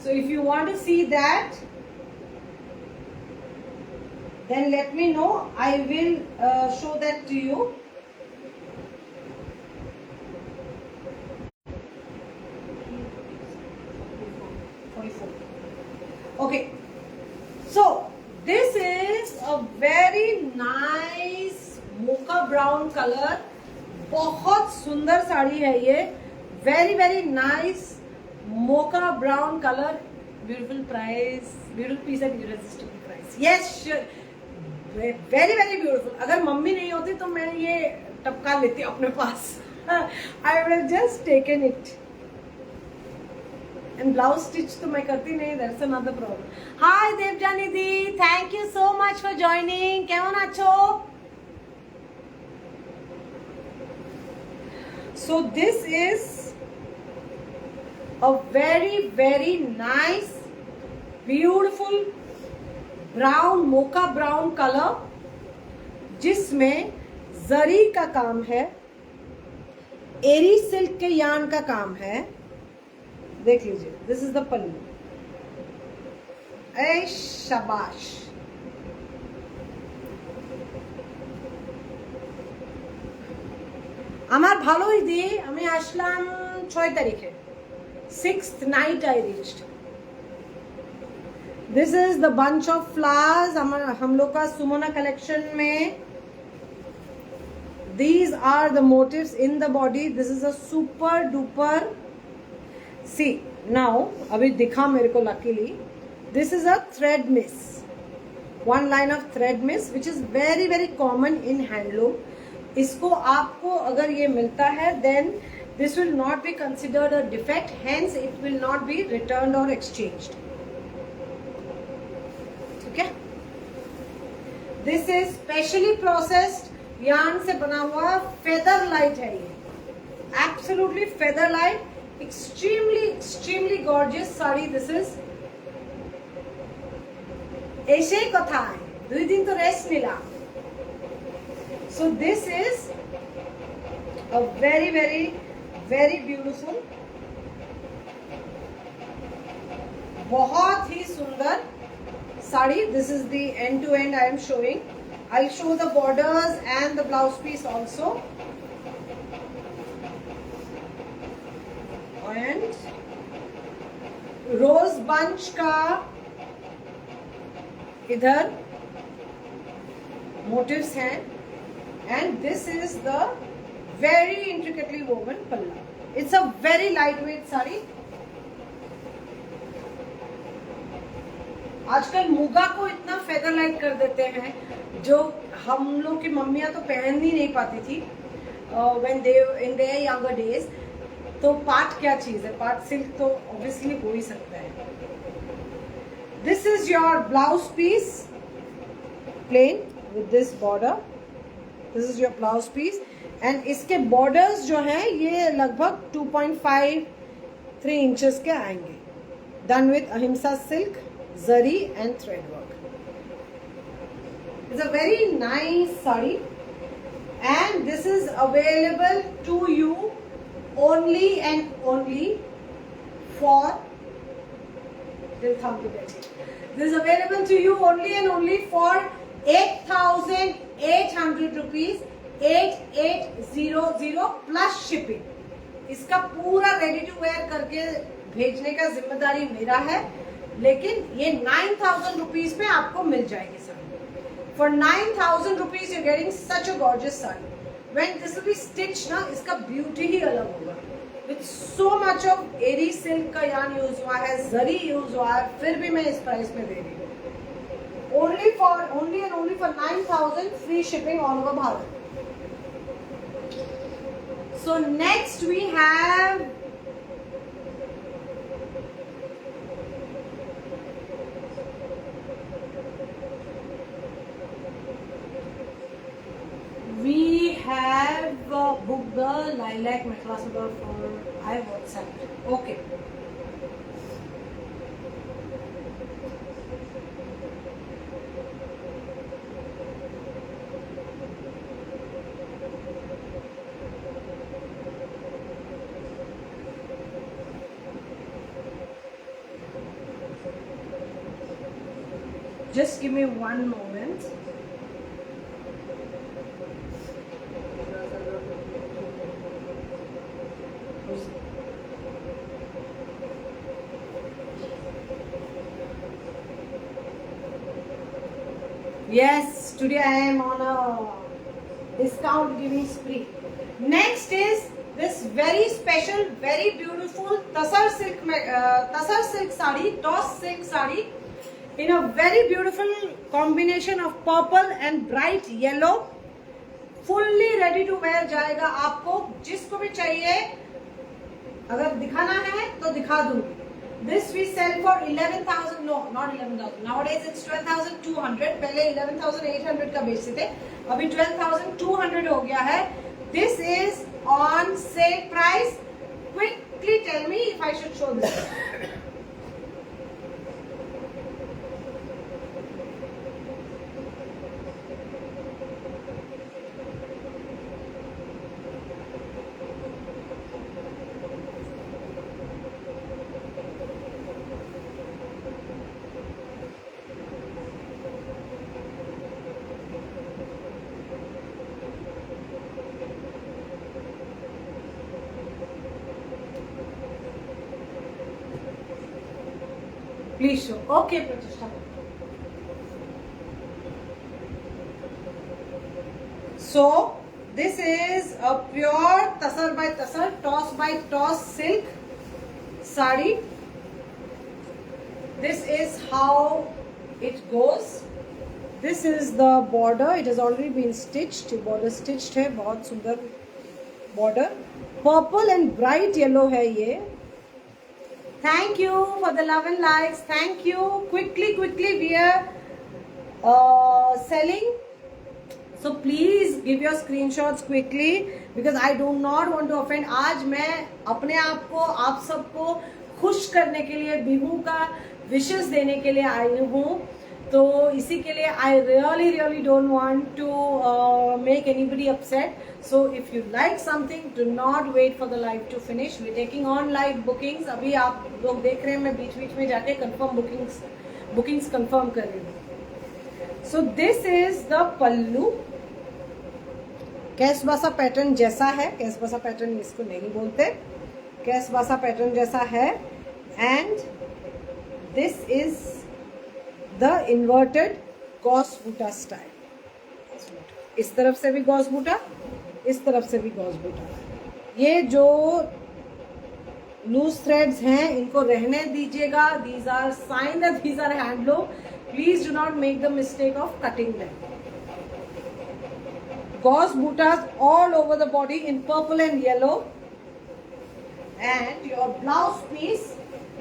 Speaker 1: So if you want to see that, then let me know. I will show that to you. Okay, so this is a very nice mocha brown color. बहुत सुंदर साड़ी है ये. very nice mocha brown color. Beautiful price, beautiful piece at irresistible price. Yes, sure. very beautiful. अगर mummy नहीं होती तो मैं ये टपका लेती अपने पास. I would have just taken it. And blouse stitch तो मैं करती नहीं. That's another problem. Hi Devyani the, thank you so much for joining. কেমন আছো? So this is a very nice, beautiful brown, mocha brown color, जिसमें जरी का काम है, एरी सिल्क के यान का काम है. देख लीजिए, दिस इज द पल्लू. ए शाबाश. আমার ভালোই দিয়ে আমি আসলাম 6 তারিখে. 6th night I reached. This is the bunch of flowers. हम लोग का सुमोना कलेक्शन में These are the motifs in the body. This is a super duper. See now, अभी दिखा मेरे को luckily. This is a thread miss. One line of thread miss, which is very very common in handloom. इसको आपको अगर ये मिलता है, then this will not be considered a defect. Hence, it will not be returned or exchanged. Okay. This is specially processed yarn से बना हुआ feather light है ये. Absolutely feather light. Extremely gorgeous sari. This is. ऐसे ही कथा है. 2 दिन तो रेस्ट मिला. So this is a very beautiful, बहुत ही सुंदर sari. This is the end to end I am showing. I'll show the borders and the blouse piece also. And rose bunch का इधर motifs हैं. And this is the very intricately woven palla. It's a very lightweight sari. आजकल मुगा को इतना feather light कर देते हैं जो हम लोग की मम्मियां तो पहन ही नहीं पाती थी when they in their younger days. तो पाट क्या चीज है? पाट सिल्क तो ऑब्वियसली हो ही सकता है. This is your blouse piece, plain with this border. This is your blouse piece. And इसके borders जो हैं ये लगभग 2.5-3 inches के आएंगे. Done with ahimsa silk, zari and thread work. It's a very nice sari, and this is available to you only and only for this is available to you only and only for 8,800 rupees, 8800 plus shipping. इसका पूरा ready to wear करके भेजने का जिम्मेदारी मेरा है, लेकिन ये 9,000 rupees पे आपको मिल जाएगी sari. For 9,000 rupees you're getting such a gorgeous sari. When this will be stitched ना, इसका ब्यूटी ही अलग होगा. With so much of Eri silk का yarn यूज हुआ है, जरी यूज हुआ है, फिर भी मैं इस प्राइस में दे रही हूँ. Only and only for 9,000, free shipping all over Bharat. So next we have booked the lilac mekhla salwar for I WhatsApp. Okay. Just give me one moment. Yes, today I am on a discount giving spree. Next is this very special, very beautiful Tasar silk sari, toss silk sari in a very beautiful combination of purple and bright yellow. Fully ready to wear जाएगा आपको, जिसको भी चाहिए. अगर दिखाना है तो दिखा दूंगी. This we sell for 11,000. No, not 11,000. Nowadays it's 12,200. पहले 11,800 का बेचते थे, अभी 12,200 हो गया है. This is on sale price. Quickly tell me if I should show this. Please show. Okay, Pratishtha. So This is a pure tasar by tasar, toss by toss silk sari. This is how it goes. This is the border. It has already been stitched. Border stitched है, बहुत सुंदर border. Purple and bright yellow है ये. Thank you for the love and likes. Thank you. Quickly we are selling. So please give your screenshots quickly because I do not want to offend. आज मैं अपने आप को, आप सबको खुश करने के लिए, बिहू का विशेस देने के लिए आई हूँ. तो इसी के लिए I really don't want to make anybody upset. So if you like something, do not wait for the live to finish. We taking on live bookings. अभी आप लोग देख रहे हैं, मैं बीच में जाके कंफर्म बुकिंग्स कंफर्म कर रही हूँ. So this is the pallu. कैसबासा पैटर्न जैसा है. कैसबासा पैटर्न इसको नहीं बोलते, कैसबासा पैटर्न जैसा है. And this is the inverted gauze बूटा स्टाइल. इस तरफ से भी गॉस बूटा, इस तरफ से भी गॉस बूटा. ये जो लूज थ्रेड्स हैं इनको रहने दीजिएगा. These are sign that these are handloom. Please do not make the mistake of cutting them. Gauze buttas all over the body in purple and yellow, and your blouse piece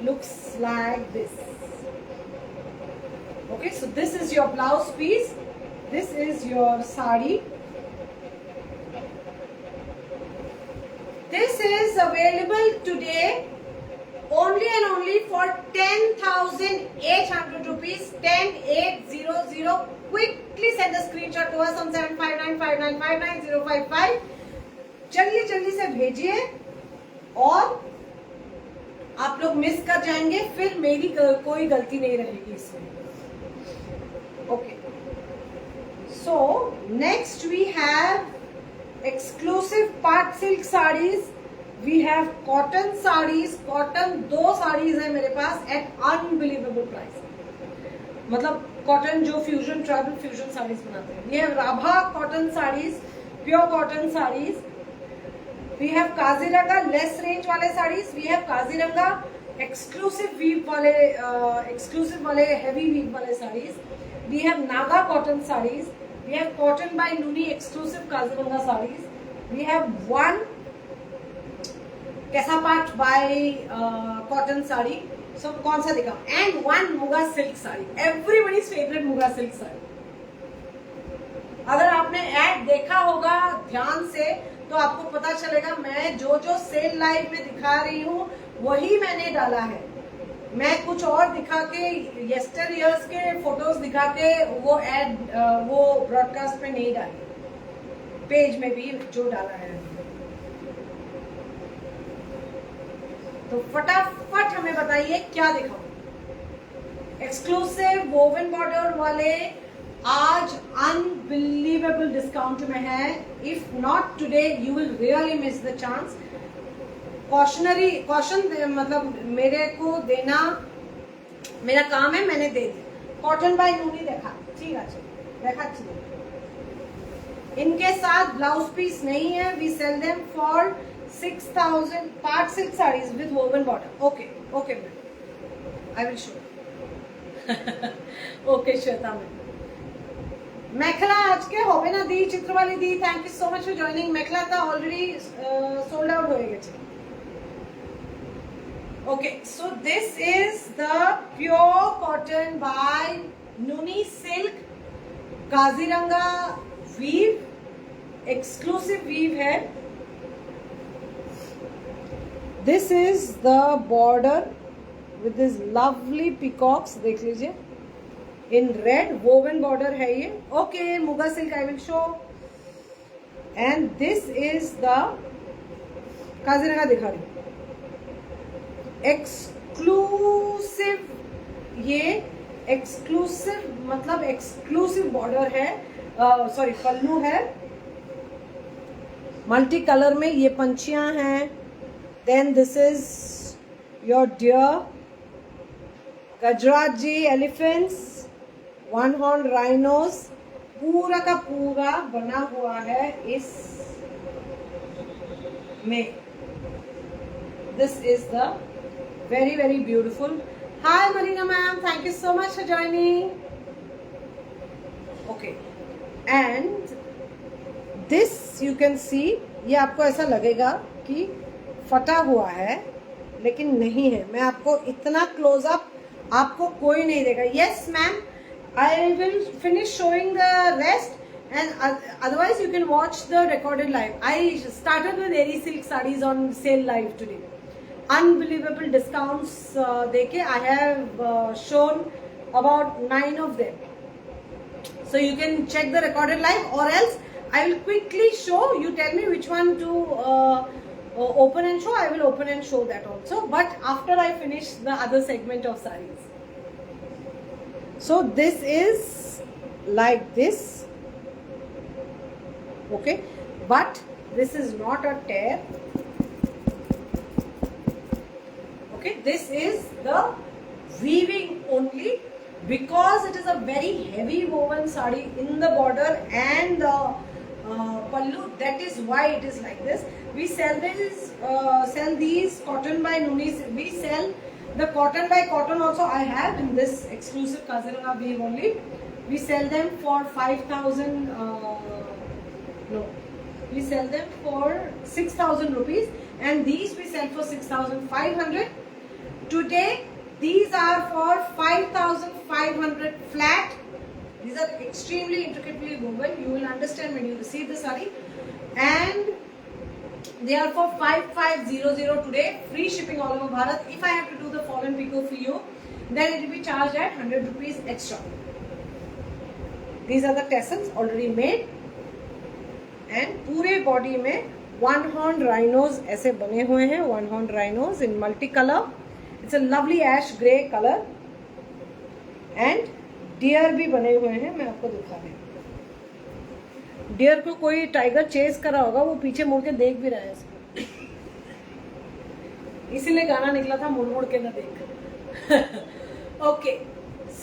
Speaker 1: looks like this. Okay, so this is your blouse piece. This is your sari. This is available today only and only for 10,800 rupees. 10,800. Quickly send a screenshot to us on 7595959055. जल्दी से भेजिए और आप लोग miss कर जाएंगे, फिर मेरी कोई गलती नहीं रहेगी इसमें. Okay, so next we have exclusive part silk saris. We have cotton saris. Cotton 2 saris है मेरे पास एट अनबिलीवेबल प्राइस. मतलब कॉटन जो फ्यूजन, ट्राइबल फ्यूजन साड़ीज बनाते हैं. ये Rabha cotton saris, pure cotton saris. We have Kaziranga lace range वाले saris. We have Kaziranga exclusive weave वाले हेवी वीव वाले saris. We have Naga cotton saris. We have cotton by नूनी exclusive Kaziranga saris. We have 1 Kesapat by cotton sari. So, कौन सा दिखाऊं? And 1 muga silk sari. Everybody's favourite muga silk sari. अगर आपने add देखा होगा ध्यान से तो आपको पता चलेगा मैं जो सेल लाइव में दिखा रही हूँ वही मैंने डाला है. मैं कुछ और दिखा के, येस्टर ईयर्स के फोटोज दिखा के वो ऐड वो ब्रॉडकास्ट में नहीं डाली. पेज में भी जो डाला है. तो फटाफट हमें बताइए क्या दिखाऊं. एक्सक्लूसिव वोवन बॉर्डर वाले आज अनबिलीवेबल डिस्काउंट में है. If not today you will really miss the chance. Caution मतलब मेरे को देना मेरा काम है, मैंने दे दी. कॉटन बाय नूनी देखा, ठीक है, देखा. इनके साथ ब्लाउज पीस नहीं है. We sell them for 6,000 part silk sarees with woven border. Okay, ma'am. I will show. Okay, Shweta ma'am. मेखला आज के होवे ना दी, चित्रवाली दी. Thank you so much for joining. मेखला था already sold out होए गए. Okay, so this is the pure cotton by Nuni silk Kaziranga weave. Exclusive weave है. This is the border with this lovely peacocks. देख लीजिए, in red woven border है ये. Okay, muga silk I will show. And this is the Kaziranga दिखा रही. Exclusive, ये exclusive मतलब exclusive border है. सॉरी, पल्लू है. मल्टी कलर में ये पंछियां हैं. Then this is your deer, Gajraji elephants, one horn rhinos. पूरा का पूरा बना हुआ है इस में. This is the very very beautiful. Hi Marina ma'am, thank you so much for joining. Okay, and this you can see, ये आपको ऐसा लगेगा कि फटा हुआ है, लेकिन नहीं है. मैं आपको इतना क्लोज अप आपको कोई नहीं देगा. Yes ma'am, I will finish showing the rest. And otherwise you can watch the recorded live. I started with Eri silk sarees on sale live today. Unbelievable discounts deke I have shown about 9 of them. So you can check the recorded live, or else I will quickly show. You tell me which one to open and show. I will open and show that also, but after I finish the other segment of sarees. So this is like this. Okay, but this is not a tear. Okay, this is the weaving only, because it is a very heavy woven sari in the border and the pallu. That is why it is like this. We sell these cotton by Nuni. We sell the cotton by cotton also. I have in this exclusive Kaziranga weave only. We sell them for 5,000. No, we sell them for 6,000 rupees, and these we sell for 6,500. Today these are for 5,500 flat. These are extremely intricately woven. You will understand when you receive the saree. And they are for 5,500 today. Free shipping all over Bharat. If I have to do the fall and pico for you, then it will be charged at 100 rupees extra. These are the tassels already made. एंड पूरे body में one horn rhinos ऐसे बने हुए हैं. One horn rhinos in multi colour. It's a lovely ash grey colour. And deer भी बने हुए हैं. मैं आपको दिखा रही हूँ. डियर को कोई टाइगर चेस करा होगा, वो पीछे मुड़ के देख भी रहा है इसको. इसीलिए गाना निकला था मुड़ मुड़ के ना देख. Okay,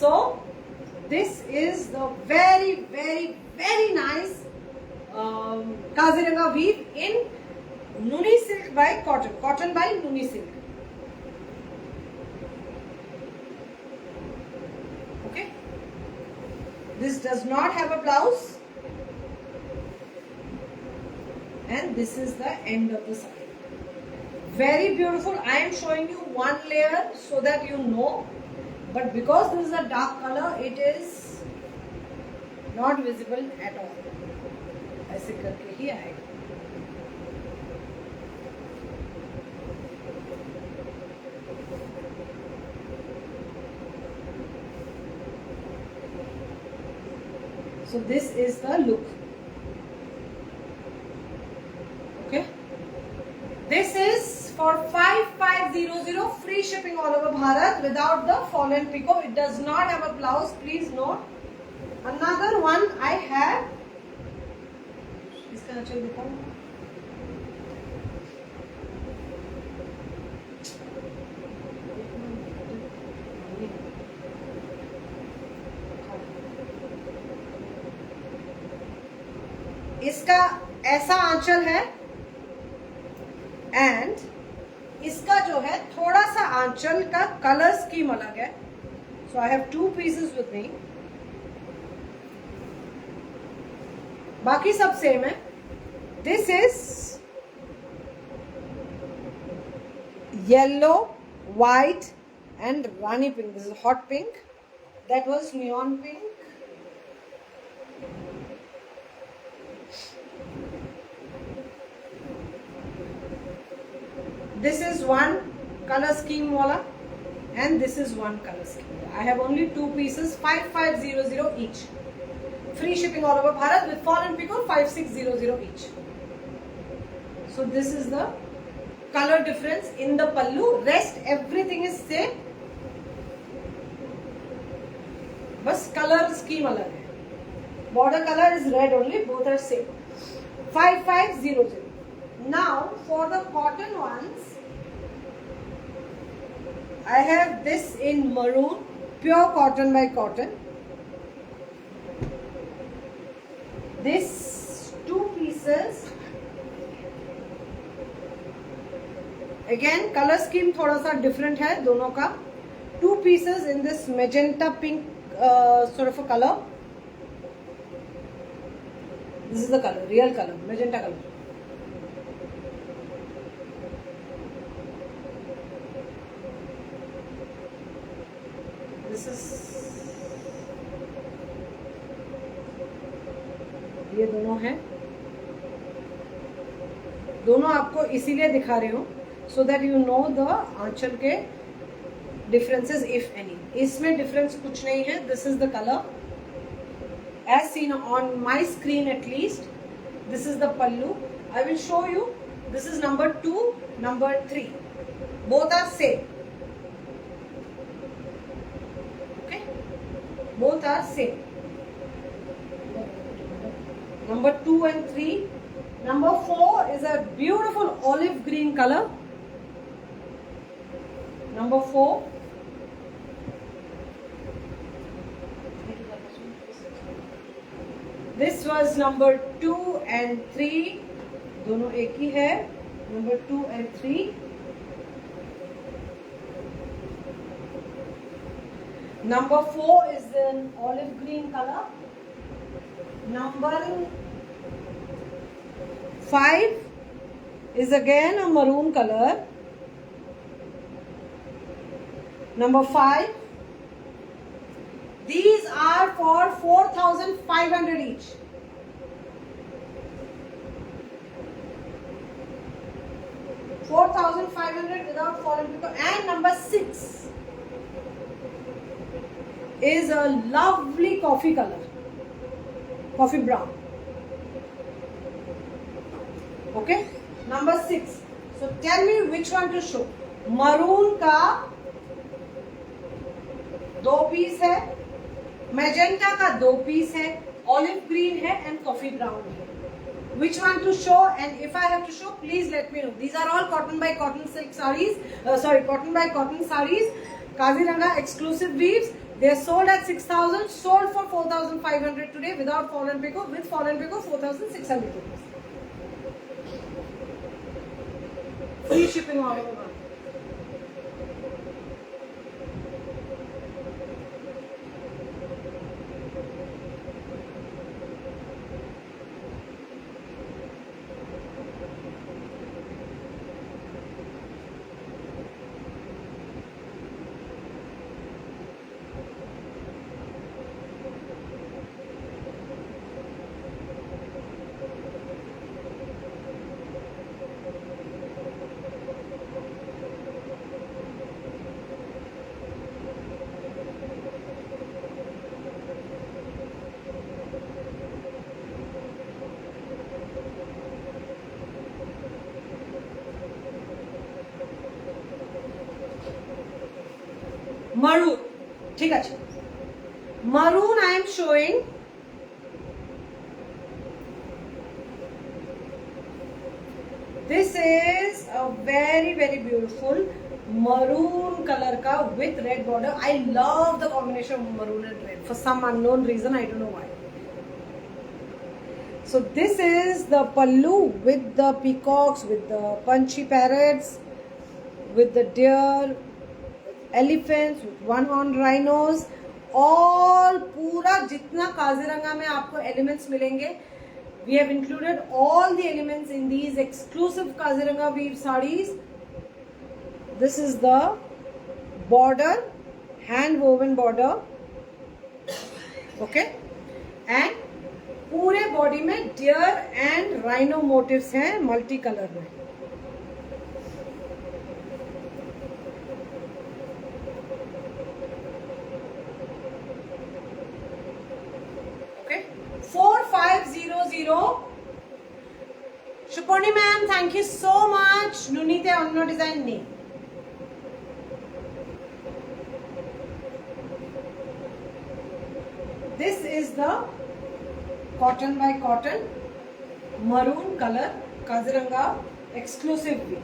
Speaker 1: so this is the very very very nice Kaziranga weave in Nuni silk by cotton. Cotton by Nuni silk. Okay. This does not have a blouse. And this is the end of the saree. Very beautiful. I am showing you one layer so that you know. But because this is a dark color, it is not visible at all. ऐसे करके ही आएगा. So this is the look. Okay, this is for 5,500. Free shipping all over Bharat without the fall and pico. It does not have a blouse. Please note. Another one I have. इसका आंचल दिखाओ. इसका ऐसा आंचल है, and इसका जो है थोड़ा सा आंचल का कलर स्कीम अलग है. So I have 2 pieces with me. बाकी सब सेम है. This is yellow, white and Rani pink. This is hot pink. That was neon pink. This is one color scheme wala, and this is one color scheme. I have only 2 pieces, 5,500 each. Free shipping all over Bharat with fall and pico, 5,600 each. So this is the color difference in the pallu. Rest everything is same. बस color scheme अलग है. Border color is red only. Both are same. 5,500. Now for the cotton ones, I have this in maroon, pure cotton by cotton. This 2 pieces again colour scheme थोड़ा सा different है दोनों का. 2 pieces in this magenta pink sort of a color. This is the color, real color, magenta color. This is, ये दोनों हैं. दोनों आपको इसीलिए दिखा रही हूँ so that you know the आंचल के differences if any. इसमें difference कुछ नहीं है. This is the color as seen on my screen at least. This is the pallu. I will show you. This is number 2, number 3. Both are same. Okay? Both are same. Number 2 and 3. Number 4 is a beautiful olive green color. Number 4. This was number 2 and 3. दोनों एक ही है. Number 2 and 3. Number 4 is an olive green color. Number 5 is again a maroon color. Number 5. These are for 4,500 each. $4,500 without foreign pico. And number 6 is a lovely coffee color, coffee brown. Okay, number 6. So tell me which one to show. Maroon का 2 piece है, magenta का 2 piece है, olive green है and coffee brown है. Which one to show? And if I have to show, please let me know. These are all cotton by cotton silk sarees. Cotton by cotton sarees. Kaziranga exclusive weaves. They are sold at 6,000. Sold for 4,500 today without foreign pico. With foreign pico, 4,600 rupees. Free shipping all over. Maroon, ठीक है. Maroon I am showing. This is a very very beautiful maroon color का with red border. I love the combination of maroon and red for some unknown reason. I don't know why. So this is the pallu with the peacocks, with the punchy parrots, with the deer, elephants, with one-horned rhinos. All पूरा जितना काजीरंगा में आपको elements मिलेंगे, we have included all the elements in these exclusive Kaziranga weave sarees. This is the border, hand woven border. Okay, and पूरे body में deer and rhino motifs हैं multi color में. Okay, 4500. Shuponi ma'am, thank you so much. Nunite onno design ne. This is the cotton by cotton maroon color Kaziranga exclusive weave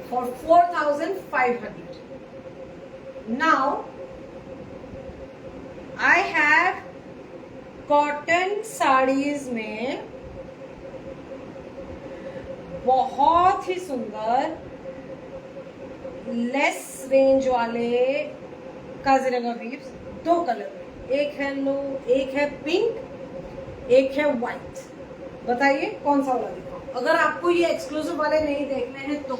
Speaker 1: for 4,500. Now I have cotton sarees में बहुत ही सुंदर less range वाले Kaziranga weaves, 2 colour में, एक है लो, एक है pink, एक है व्हाइट। बताइए कौन सा वाला दिखाऊं? अगर आपको ये एक्सक्लूसिव वाले नहीं देखने हैं तो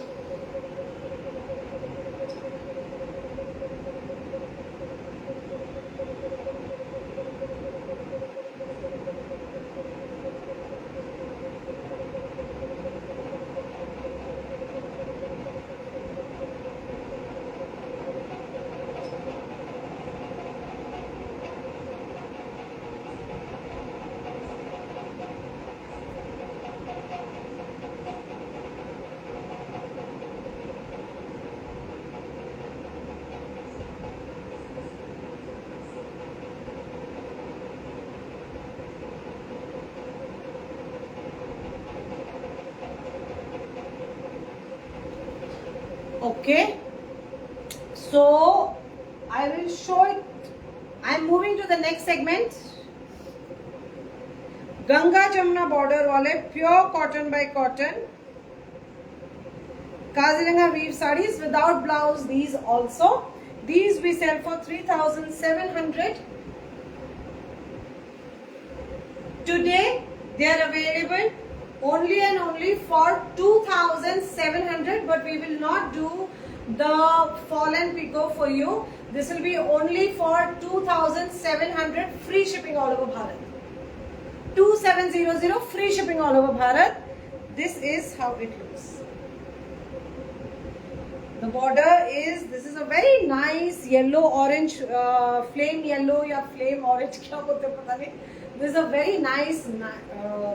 Speaker 1: okay, so I will show it. I'm moving to the next segment. Ganga Jamuna border वाले pure cotton by cotton Kaziranga weave saris without blouse. These also, these we sell for 3,700. Today they are available only and only for 2,700, but we will not do the fall and pico for you. This will be only for 2,700, free shipping all over Bharat. 2700, free shipping all over Bharat. This is how it looks. The border is, this is a very nice yellow orange, flame yellow या flame orange क्या बोलते हैं पता नहीं. This is a very nice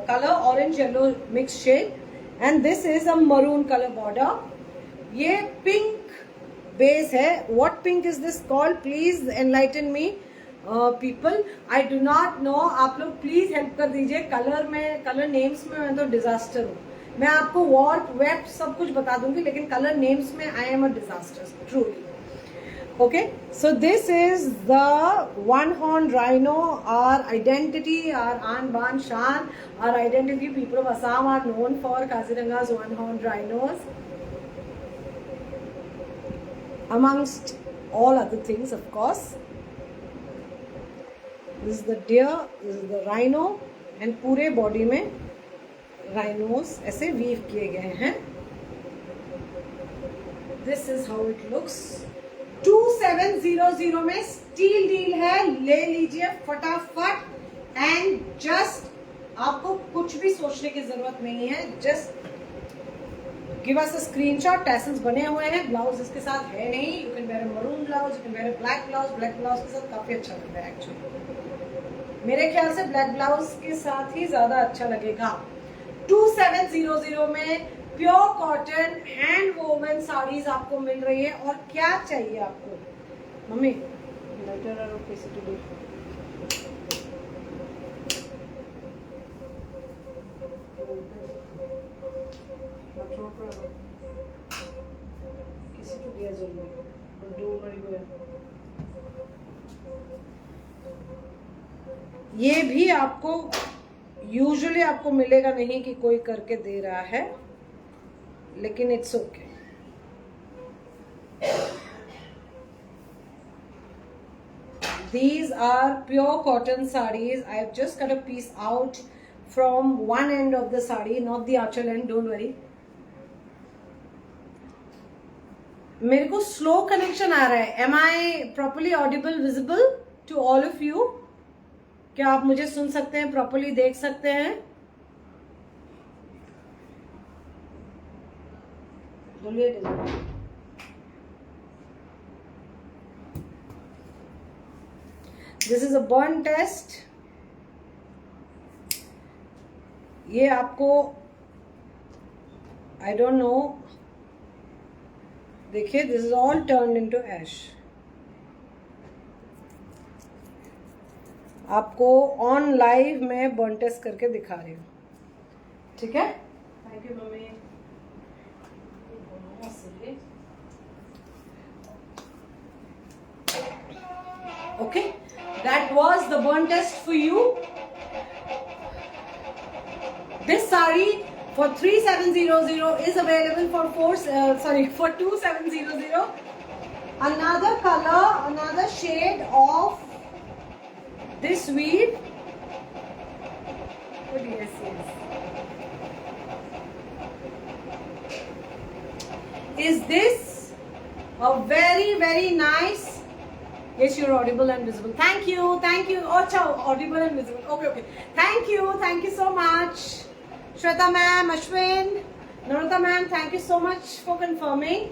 Speaker 1: color, orange yellow mixed shade, and this is a maroon color border. ये pink base है. What pink is this called? Please enlighten me, people. I do not know. आप लोग please help कर दीजिए. Colour में, colour names में मैं तो डिजास्टर हूँ. मैं आपको वॉर्प वेब सब कुछ बता दूंगी, लेकिन कलर नेम्स में आई am a disaster truly. Okay, so this is the one horn rhino, our identity, our An Ban Shan, our identity. People of Assam are known for Kaziranga's one horn rhinos, amongst all other things, of course. This is the deer, this is the rhino, and पूरे body में rhinos ऐसे weave किए गए हैं. This is how it looks. 2700 में steal deal है, ले लीजिए फटाफट. एंड जस्ट आपको कुछ भी सोचने की जरूरत नहीं है. Just give us a screenshot. Tassels बने हुए हैं, ब्लाउज इसके साथ है नहीं. You can wear a maroon blouse, you can wear a black blouse. Black blouse के साथ काफी अच्छा लगता है एक्चुअली. मेरे ख्याल से ब्लैक ब्लाउज के साथ ही ज्यादा अच्छा लगेगा. 2700 में pure cotton hand woven saris आपको मिल रही है. और क्या चाहिए आपको मम्मी? लेटर और कैसे टू डू. किसी को दिया जरूर डू मरी गया. ये भी आपको यूजुअली आपको मिलेगा नहीं कि कोई करके दे रहा है, लेकिन it's okay. These are pure cotton sarees. I have just cut a piece out from one end of the saree, not the archer end. Don't worry. मेरे को slow connection आ रहा है. Am I properly audible, visible to all of you? क्या आप मुझे सुन सकते हैं, properly देख सकते हैं? This is a burn test. ये आपको आई डोंट नो, देखिए this is all turn into ash. आपको ऑन लाइव में बर्न टेस्ट करके दिखा रही हूँ. ठीक है, thank you mummy. Okay, that was the burn test for you. This sari for 3700 is available for for 2700. Another color, another shade of this weave. Oh yes, yes. Is this a very, very nice? Yes, you're audible and visible. Thank you, thank you. Oh, ciao, audible and visible. Okay, okay. Thank you so much. Shweta ma'am, Ashwin, Narita ma'am, thank you so much for confirming.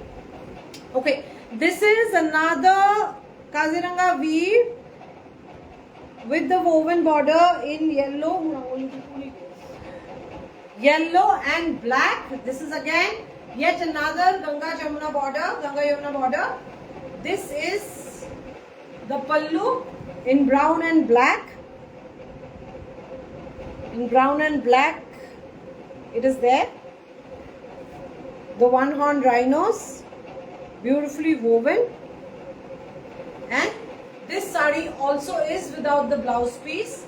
Speaker 1: Okay, this is another Kaziranga weave with the woven border in yellow and black. This is again yet another Ganga Yamuna border. This is the pallu in brown and black. In brown and black, it is there. The one horn rhinos, beautifully woven. And this sari also is without the blouse piece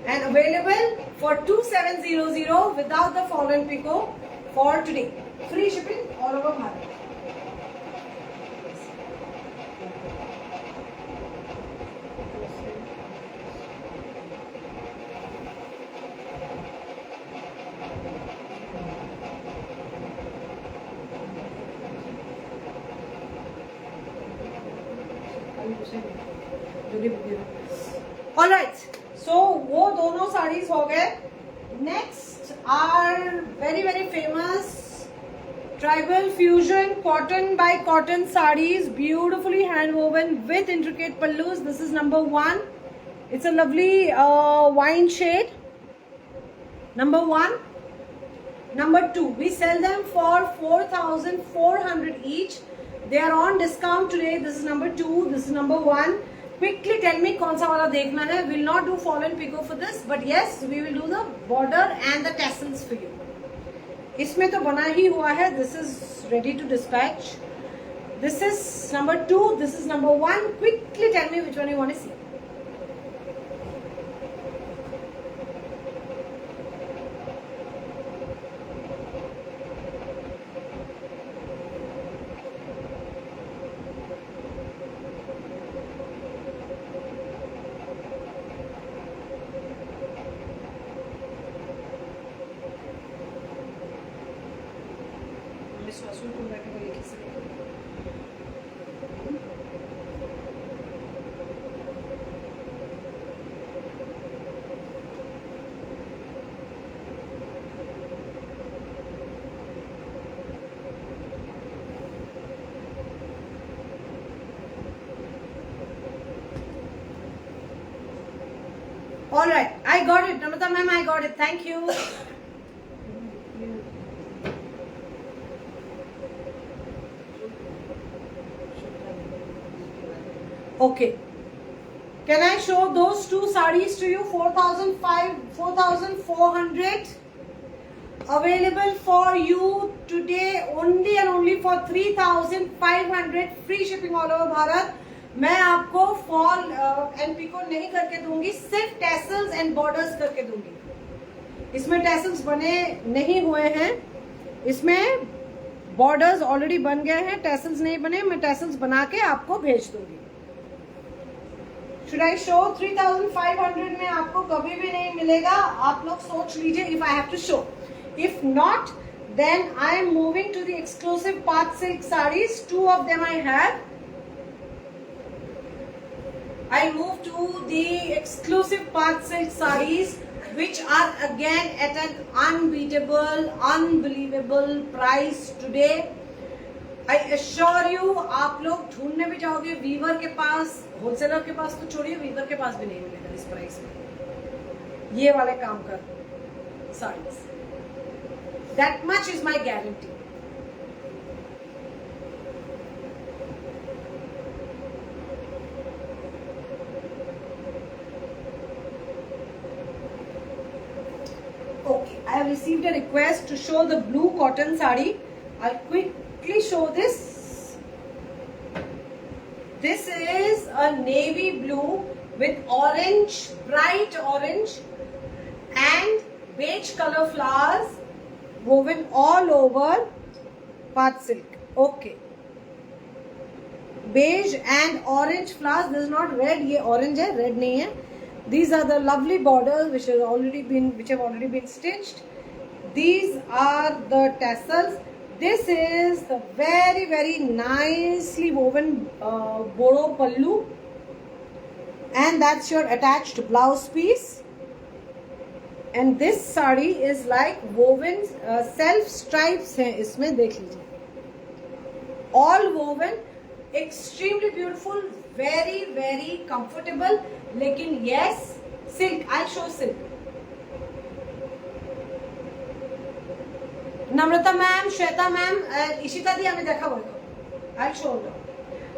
Speaker 1: and available for 2700 without the fall and picot for today. Free shipping all over Bharat. All right, so वो दोनों साड़ीज हो गए. Next are very, very famous tribal fusion cotton by cotton sarees, beautifully hand woven with intricate pallus. This is number 1. It's a lovely wine shade. Number 1. Number 2, we sell them for 4,400 each. They are on discount today. This is number 2. This is number 1. Quickly tell me कौन सा वाला देखना है. We'll not do fall and picot for this, but yes, we will do the border and the tassels for you. इसमें तो बना ही हुआ है. This is ready to dispatch. This is number 2. This is number 1. Quickly tell me which one you want to see. All right, I got it. Namrata ma'am, I got it. Thank you. Okay. Can I show those two sarees to you? 4,400 available for you today only and only for 3,500 free shipping all over Bharat. मैं आपको fall and pico नहीं करके दूंगी, सिर्फ tassels and borders करके दूंगी. इसमें tassels बने नहीं हुए हैं, इसमें बॉर्डर्स ऑलरेडी बन गए हैं, टैसल्स नहीं बने. मैं टैसल्स बना के आपको भेज दूंगी. शुड आई शो 3,500 में आपको कभी भी नहीं मिलेगा. आप लोग सोच लीजिए if I have to show. If not then I am moving to the exclusive Paat silk sarees. 2 of them I have. I move to the exclusive path silk sarees, which are again at an unbeatable, unbelievable price today. I assure you, आप लोग ढूंढने भी जाओगे Weaver के पास, wholesaler के पास तो छोड़िए, Weaver के पास भी नहीं मिलेगा इस प्राइस में ये वाले काम कर saris. That much is my guarantee. Okay, I have received a request to show the blue cotton sari. I'll quickly show this. This is a navy blue with orange, bright orange and beige color flowers woven all over part silk. Okay. Beige and orange flowers. This is not red. ये orange है, red नहीं है. These are the lovely borders which have already been stitched. These are the tassels. This is the very, very nicely woven boro pallu, and that's your attached blouse piece. And this sari is like woven self stripes हैं इसमें, देख लीजिए. All woven, extremely beautiful, very, very comfortable. लेकिन yes, silk. I'll show silk. Namrata ma'am, Shweta ma'am, Ishita di हमें देखा बोलो. I'll show you.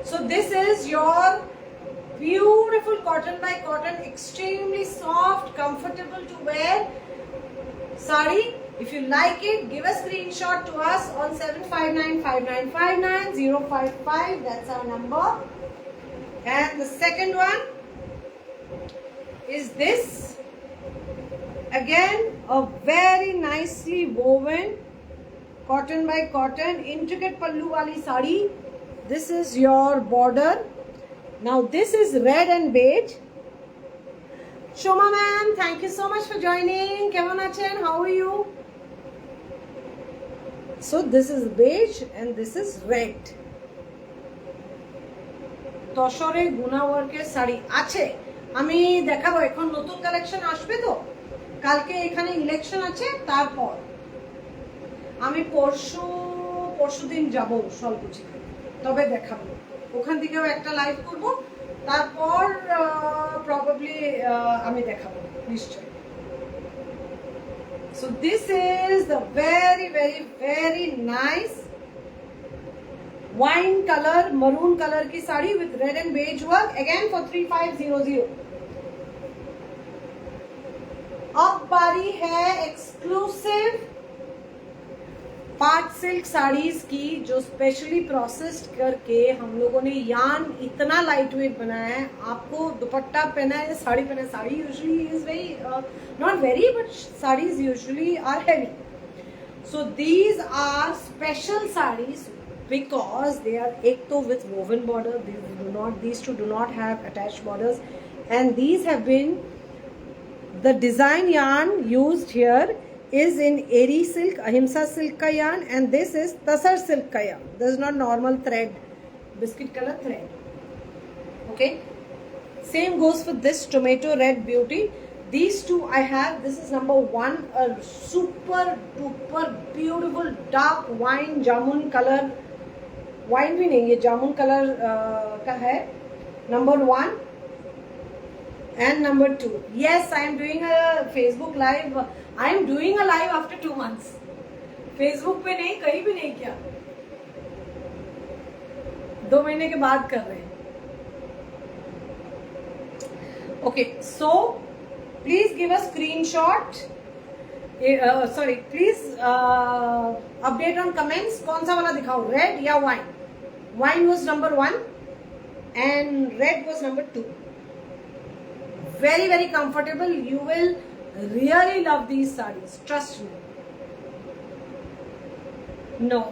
Speaker 1: So this is your beautiful cotton by cotton, extremely soft, comfortable to wear sari. If you like it, give a screenshot to us on 7595959 That's our number. And the second one is this. Again, a very nicely woven cotton by cotton, intricate pallu wali sari. This is your border. Now this is red and beige. Shoma ma'am, thank you so much for joining. Kemon achen? How are you? So this is beige and this is red. তসরে গুনা ওয়ার্কের শাড়ি আছে, আমি দেখাবো. এখন নতুন collection আসবে তো, কালকে এখানে ইলেকশন আছে, তারপর আমি পরশু দিন যাব সলকুচিতে, তবে দেখাবো. ওখান থেকেও একটা লাইভ করব, তারপর প্রবাবলি আমি দেখাবো নিশ্চয়ই. So this is the very, very, very nice wine color, maroon color की sari with red and beige work, again for 3500. अब बारी है एक्सक्लूसिव पार्ट सिल्क साड़ीज की, जो स्पेशली प्रोसेस्ड करके हम लोगों ने यान इतना लाइट वेट बनाया है. आपको दुपट्टा पहना है, साड़ी पहना है. Sari usually is very not very, but sarees usually are heavy. So these are special sarees because they are ek to with woven border. These two do not have attached borders, and these have been, the design yarn used here is in Eri silk, Ahimsa silk ka yarn, and this is Tasar silk ka yarn. This is not normal thread, biscuit color thread. Okay, same goes for this tomato red beauty. These two I have. This is number 1, a super duper beautiful dark wine jamun color. Wine भी नहीं, ये जामुन colour का है. Number 1 and number 2. Yes, I am doing a Facebook live. I am doing a live after 2 months. Facebook पे नहीं, कहीं भी नहीं किया. 2 महीने के बाद कर रहे हैं. Okay, so please give a screenshot. Please update on comments. कौन सा वाला दिखाओ, red या wine? Wine was number 1 and red was number 2. Very, very comfortable. You will really love these sarees. Trust me. No.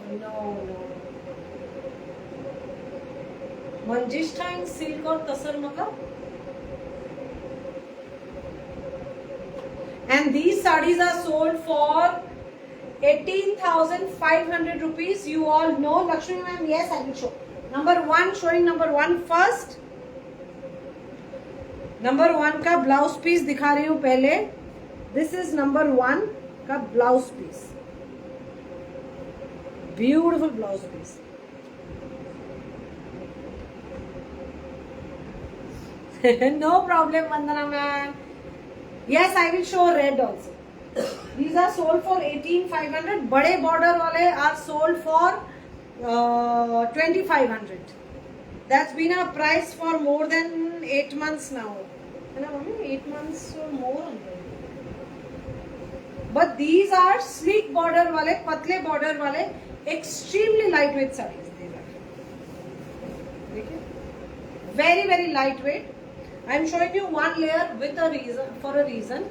Speaker 1: Manjishta in silk और तसर मतलब. And these sarees are sold for 18,500 rupees. You all know. Lakshmi ma'am, yes, I will show. Number 1, showing number 1 first. Number 1 का blouse piece दिखा रही हूँ पहले. This is number 1 का blouse piece. Beautiful blouse piece. No problem, Vandana ma'am. Yes, I will show red also. These are sold for 18,500. बड़े border वाले are sold for 2,500. That's been a price for more than 8 months now. है ना mummy, 8 months or more. But these are sleek border वाले, पतले border वाले, extremely lightweight sarees. These are. देखिए, very, very lightweight. I am showing you one layer with a reason, for a reason.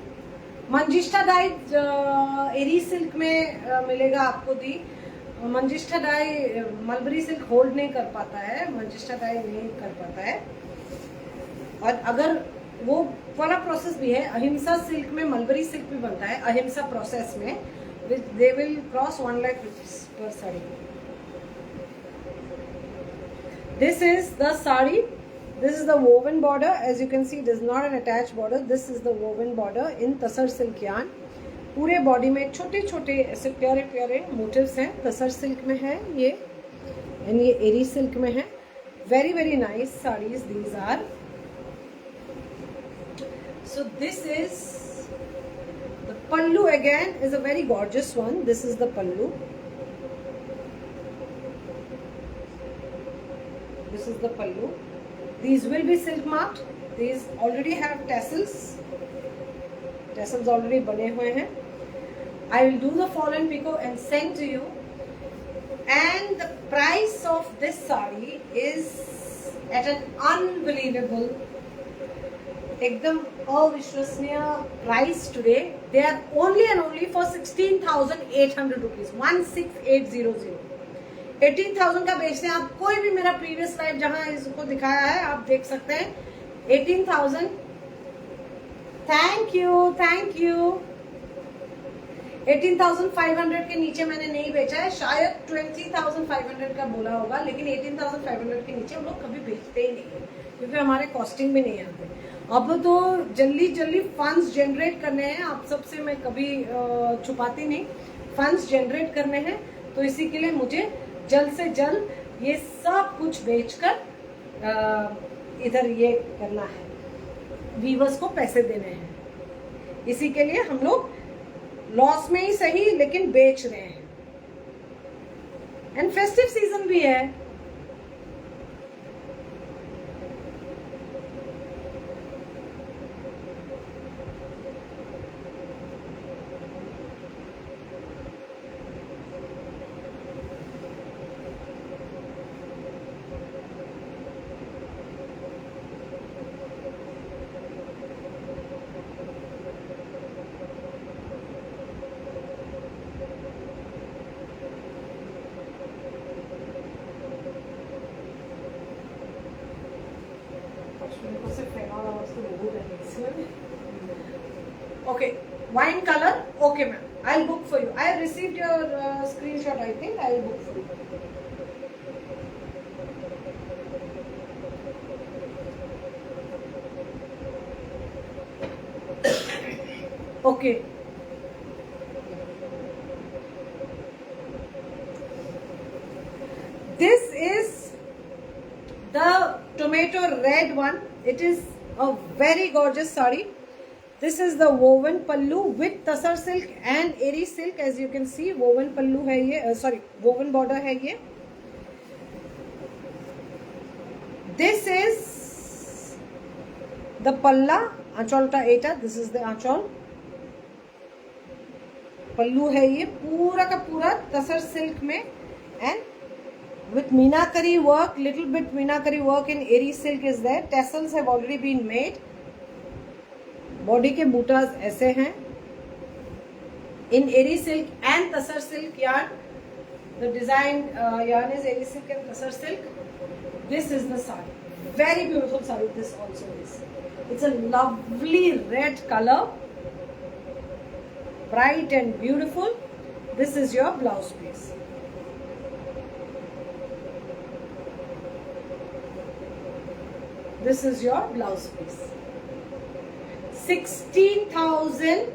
Speaker 1: Manjishtha dye eri silk में मिलेगा आपको di. Manjishtha dye mulberry silk hold नहीं कर पाता है, मंजिष्ठा डाई नहीं कर पाता है। और अगर वो वाला प्रोसेस भी है, अहिंसा सिल्क में मलबरी सिल्क भी बनता है, अहिंसा प्रोसेस में they will cross 1 lakh rupees per sari. This is the sari, this is the woven border, as you can see it is not an attached border, this is the woven border in Tussar silk yarn। पूरे body में छोटे छोटे ऐसे प्यारे प्यारे motives हैं, तसर silk में है ये, एंड ये एरी सिल्क में है। Very very nice sarees these are. So this is the pallu, again is a very gorgeous one। this is the pallu, this is the pallu। These will be silk marked, these already have tassels, tassels already बने हुए हैं। I will do the fall and picot and send to you, and the price of this sari is at an unbelievable, एकदम अविश्वसनीय price today। They are only and only for 16,800 rupees, 16,800। 18,000 का बेचते हैं आप। कोई भी मेरा प्रीवियस लाइव जहां इसको दिखाया है आप देख सकते हैं। 18,000। Thank you, thank you. 18,500 के नीचे मैंने नहीं बेचा है, शायद 20,500 का बोला होगा, लेकिन 18,500 के नीचे हम लोग कभी बेचते ही नहीं है, क्योंकि हमारे कॉस्टिंग में नहीं आते। अब तो जल्दी जल्दी फंड्स जनरेट करने हैं, आप सबसे मैं कभी छुपाती नहीं, फंड्स जनरेट करने हैं, तो इसी के लिए मुझे जल्द से जल्द ये सब कुछ बेचकर इधर ये करना है, वीवर्स को पैसे देने हैं। इसी के लिए हम लोग लॉस में ही सही लेकिन बेच रहे हैं, एंड फेस्टिव सीजन भी है। Okay, wine color. Okay, ma'am. I'll book for you. I have received your screenshot. I think I'll book for you. Okay. This is the tomato red one. It is a very gorgeous sari. This is the woven pallu with tasar silk and eri silk, as you can see। woven pallu है ये, sorry, woven border है ये। This is the palla, आंचल का एटा। This is the आंचल, पल्लू है ये पूरा का पूरा तसर सिल्क में, and with meenakari work, little bit meenakari work in eri silk is there। tassels have already been made। Body के बूटास ऐसे हैं in eri silk and tussar silk yarn। the design yarn is eri silk and tasar silk। this is the sari, very beautiful sari। this also is, it's a lovely red color, bright and beautiful। this is your blouse piece। this is your blouse piece। 16,000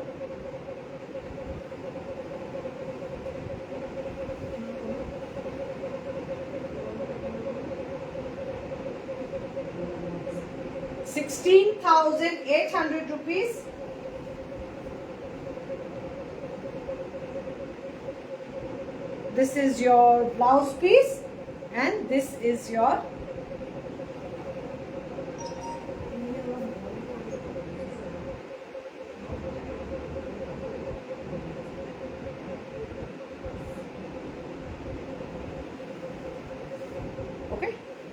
Speaker 1: 16,800 rupees। This is your blouse piece and this is your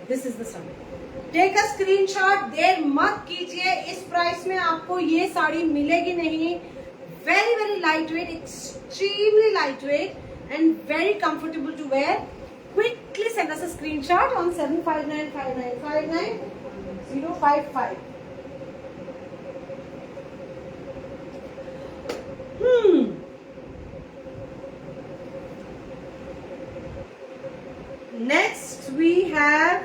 Speaker 1: this is the sari. Take a screenshot, देर मत कीजिए, इस price में आपको ये साड़ी मिलेगी नहीं। very lightweight, extremely lightweight and very comfortable to wear. Quickly send us a screenshot on 7595959055. Next we have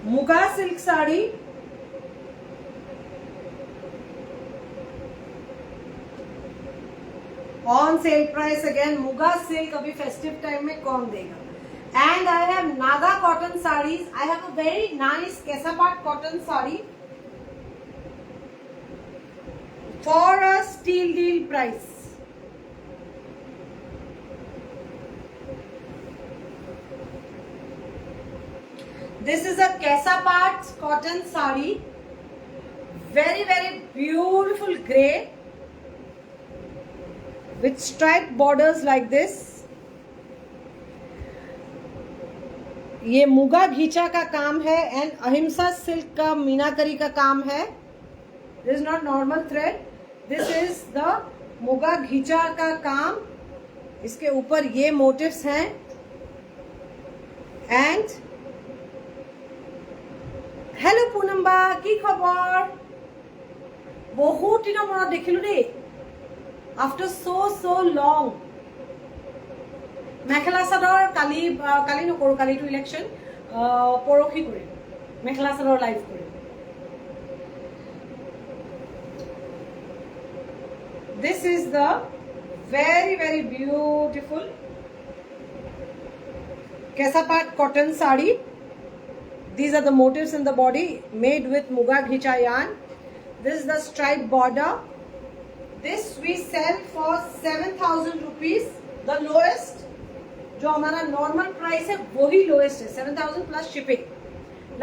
Speaker 1: muga silk sari, on sale price again. Muga silk अभी फेस्टिव टाइम में कौन देगा. And I have Naga cotton saris. I have a very nice Kesapat cotton sari for a steal deal price. This is a Kesapat cotton sari, very beautiful grey with striped borders like this. ये मुगा घीचा का काम है and अहिंसा silk का मीनाकरी का काम है. This is not normal thread. This is the muga घीचा का काम. इसके ऊपर ये मोटिव्स हैं एंड हेलो पूनम्बा की खबर. बहुत दिन मन देखिलु दे आफ्टर सो लंग. मेखेला चादर काली नकरो, काली टू इलेक्शन परखी करिम मेखेला चादर लाइव करिम. This is the very beautiful Kesapat cotton sari. These are the motifs in the body made with muga ghicha yarn. This is the striped border. This we sell for 7,000 rupees. The lowest, जो हमारा normal price है वही lowest है, 7,000 plus shipping.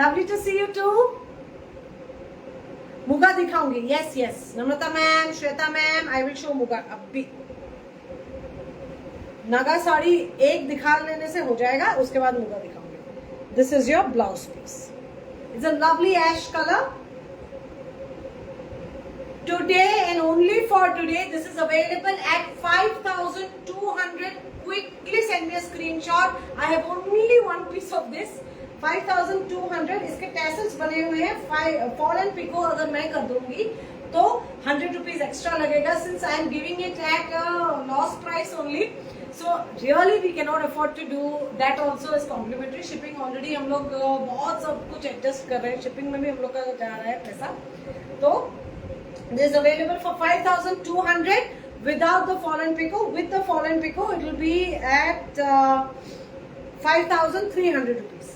Speaker 1: Lovely to see you too. Muga दिखाऊंगी. Yes. Namrata ma'am, Shweta ma'am, I will show muga. अभी नागा साड़ी एक दिखा लेने से हो जाएगा, उसके बाद मुगा दिखाऊंगी. This is your blouse piece. It's a lovely ash color. Today and only for today, this is available at 5,200. Quickly send me a screenshot. I have only one piece of this. 5,200. इसके tassels बने हुए हैं. Fall and pico अगर मैं कर दूंगी तो 100 rupees extra लगेगा. Since I am giving it at a loss price only. So really we cannot afford to do that also as complimentary shipping. Already हम लोग बहुत सब कुछ adjust कर रहे हैं. Shipping में भी हम लोग का जा रहा है पैसा. तो this is available for 5,200 without the fall and pico. With the fall and pico it will be at 5,300 rupees.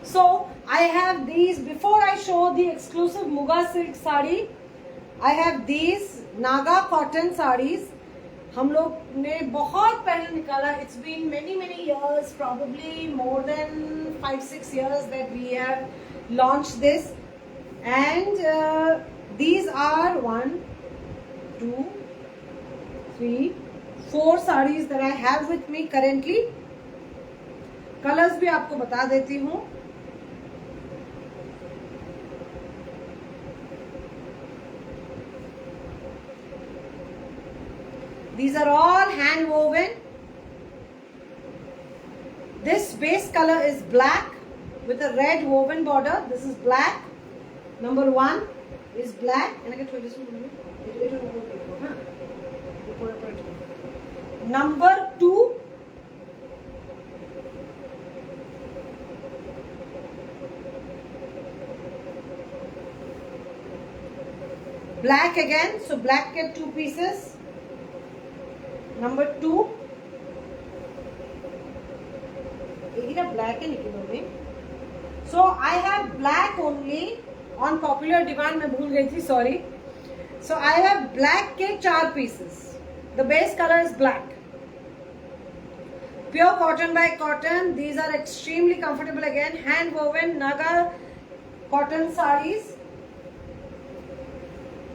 Speaker 1: So I have these. Before I show the exclusive muga silk sari, I have these Naga cotton sarees. हम लोग ने बहुत पहले निकाला. It's been many years, probably more than 5-6 years that we have launched this. And these are 1, 2, 3, 4 sarees that I have with me currently. Colours भी आपको बता देती हूँ. These are all hand woven. This base color is black with a red woven border. This is black. Number 1 is black. And I can this one. Number 2 black again. So black get 2 pieces. Number 2, black and so I have black only on popular demand. मैं भूल गई थी, sorry. So I have black के 4 pieces. The base color is black. Pure cotton by cotton. These are extremely comfortable again. Hand woven Naga cotton sarees.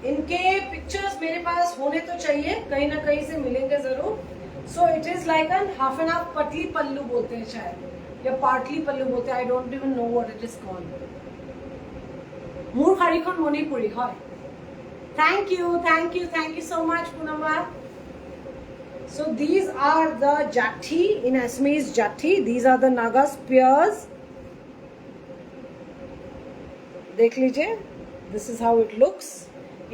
Speaker 1: इनके pictures मेरे पास होने तो चाहिए, कहीं ना कहीं से मिलेंगे जरूर. So it is like an half and half पतली पल्लू बोलते हैं शायद, या पार्टली पल्लू बोलते हैं. I don't even know what it is called. More हारिखन मणिपुरी है. Thank you so much Poonam. So these are the jati in Assamese jati. These are the Naga spears. देख लीजिए. This is how it looks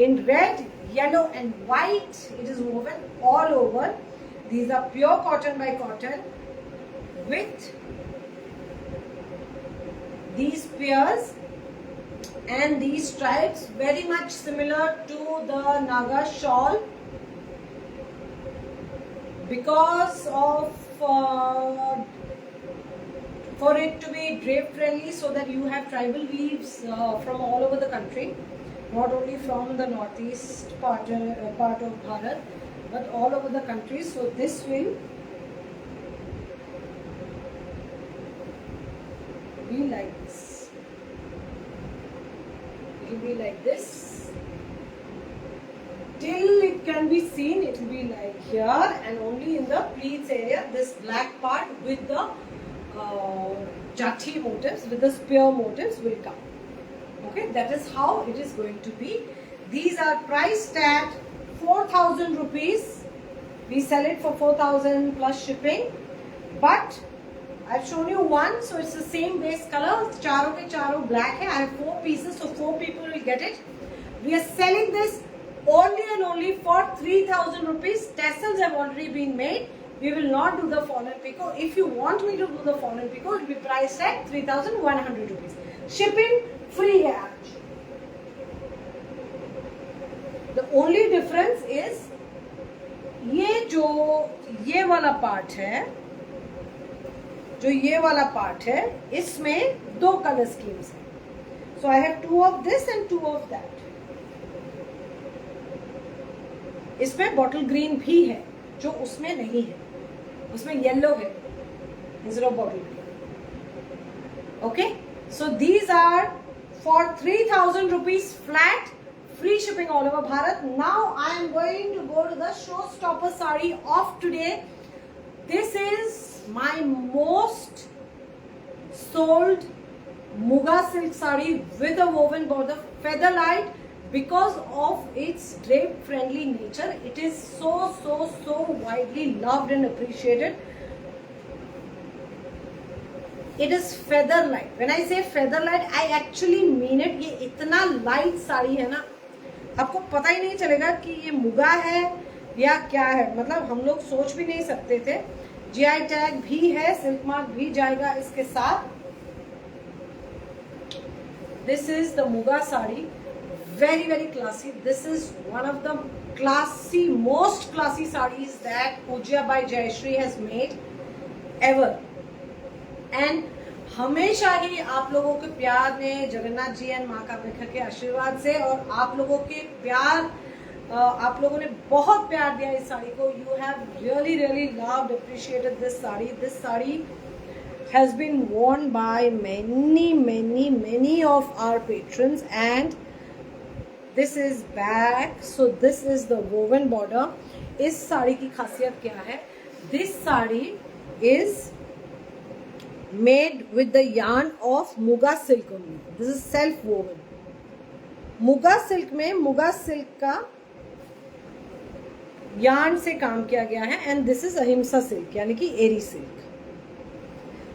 Speaker 1: in red, yellow and white. It is woven all over. These are pure cotton by cotton with these spears and these stripes, very much similar to the Naga shawl. Because of for it to be drape friendly, so that you have tribal weaves from all over the country, not only from the northeast part of Bharat, but all over the country. So this will be like this. It will be like this. Till it can be seen, it will be like here, and only in the pleats area, this black part with the jati motifs, with the spear motifs will come. Okay, that is how it is going to be. These are priced at 4,000 rupees. We sell it for 4,000 plus shipping. But I've shown you one, so it's the same base color. Charo ke charo black hai. I have 4 pieces, so 4 people will get it. We are selling this only and only for 3,000 rupees. Tassels have already been made. We will not do the fallen pico. If you want me to do the fallen pico, it will be priced at 3,100 rupees. Shipping free है. The only difference is ये वाला part है, जो ये वाला part है, इसमें 2 colour schemes हैं. So I have 2 of this and 2 of that. इसमें बॉटल ग्रीन भी है, जो उसमें नहीं है. उसमें येलो है instead of bottle green. Okay, so these are for 3,000 rupees flat, free shipping all over Bharat. Now I am going to go to the showstopper sari of today. This is my most sold Muga silk sari with a woven border, feather light. Because of its drape friendly nature, it is so widely loved and appreciated. It is feather light. When I say feather light, I actually mean it. ये इतना light sari है ना, आपको पता ही नहीं चलेगा कि ये मुगा है या क्या है. मतलब हम लोग सोच भी नहीं सकते थे. GI टैग भी है, सिल्क मार्क भी जाएगा इसके साथ. This is the Muga sari. Very classy. This is one of the most classy sarees that Pujya by Jayashree has made ever. And हमेशा ही आप लोगों के प्यार ने, जगन्नाथ जी एंड माँ कामाख्या के आशीर्वाद से, और आप लोगों के प्यार, आप लोगों ने बहुत प्यार दिया इस साड़ी को. You have really loved, appreciated this sari. This sari has been worn by many of our patrons. And this is back. So this is the woven border. इस साड़ी की खासियत क्या है? This sari is made with the yarn of Muga silk only. This is self woven. Muga silk में Muga silk का yarn से काम किया गया है. And this is Ahimsa silk, यानी कि एरी सिल्क.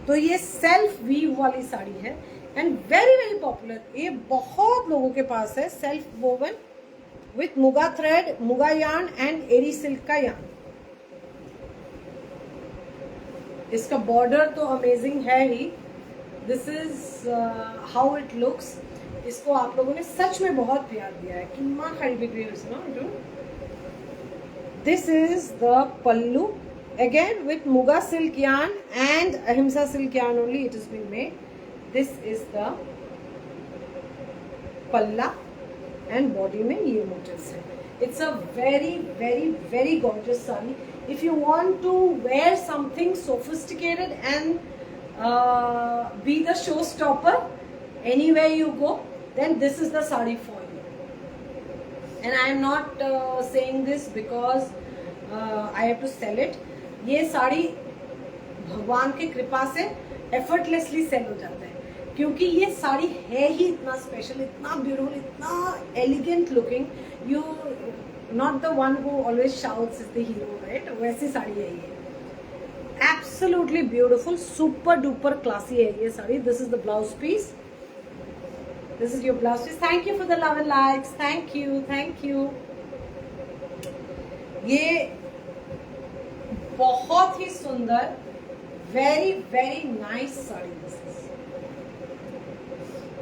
Speaker 1: तो ये सेल्फ वीव वाली साड़ी है. And very popular. ये बहुत लोगों के पास है. Self woven with muga thread, muga yarn and eri silk का यार्न. इसका बॉर्डर तो अमेजिंग है ही. This is how it looks. इसको आप लोगों ने सच में बहुत प्यार दिया है. कितना खड़ी बिक्री है इसमें. This is the pallu, again with Muga silk yarn and Ahimsa silk yarn only it has been made. This is the palla and body में ये motifs है. It's a very gorgeous sari. if you want to wear something sophisticated and be the showstopper anywhere you go, then this is the sari for you. And I am not saying this because I have to sell it. ये साड़ी भगवान की कृपा से effortlessly cell हो जाता है, क्योंकि ये साड़ी है ही इतना स्पेशल, इतना ब्यूटीफुल, इतना elegant looking. You not the one who always shouts is the hero, right? वैसी साड़ी है ये. Absolutely beautiful, super duper classy है ये sari. This is the blouse piece. This is your blouse piece. Thank you for the love and likes. Thank you, thank you. ये बहुत ही सुंदर, very very nice sari.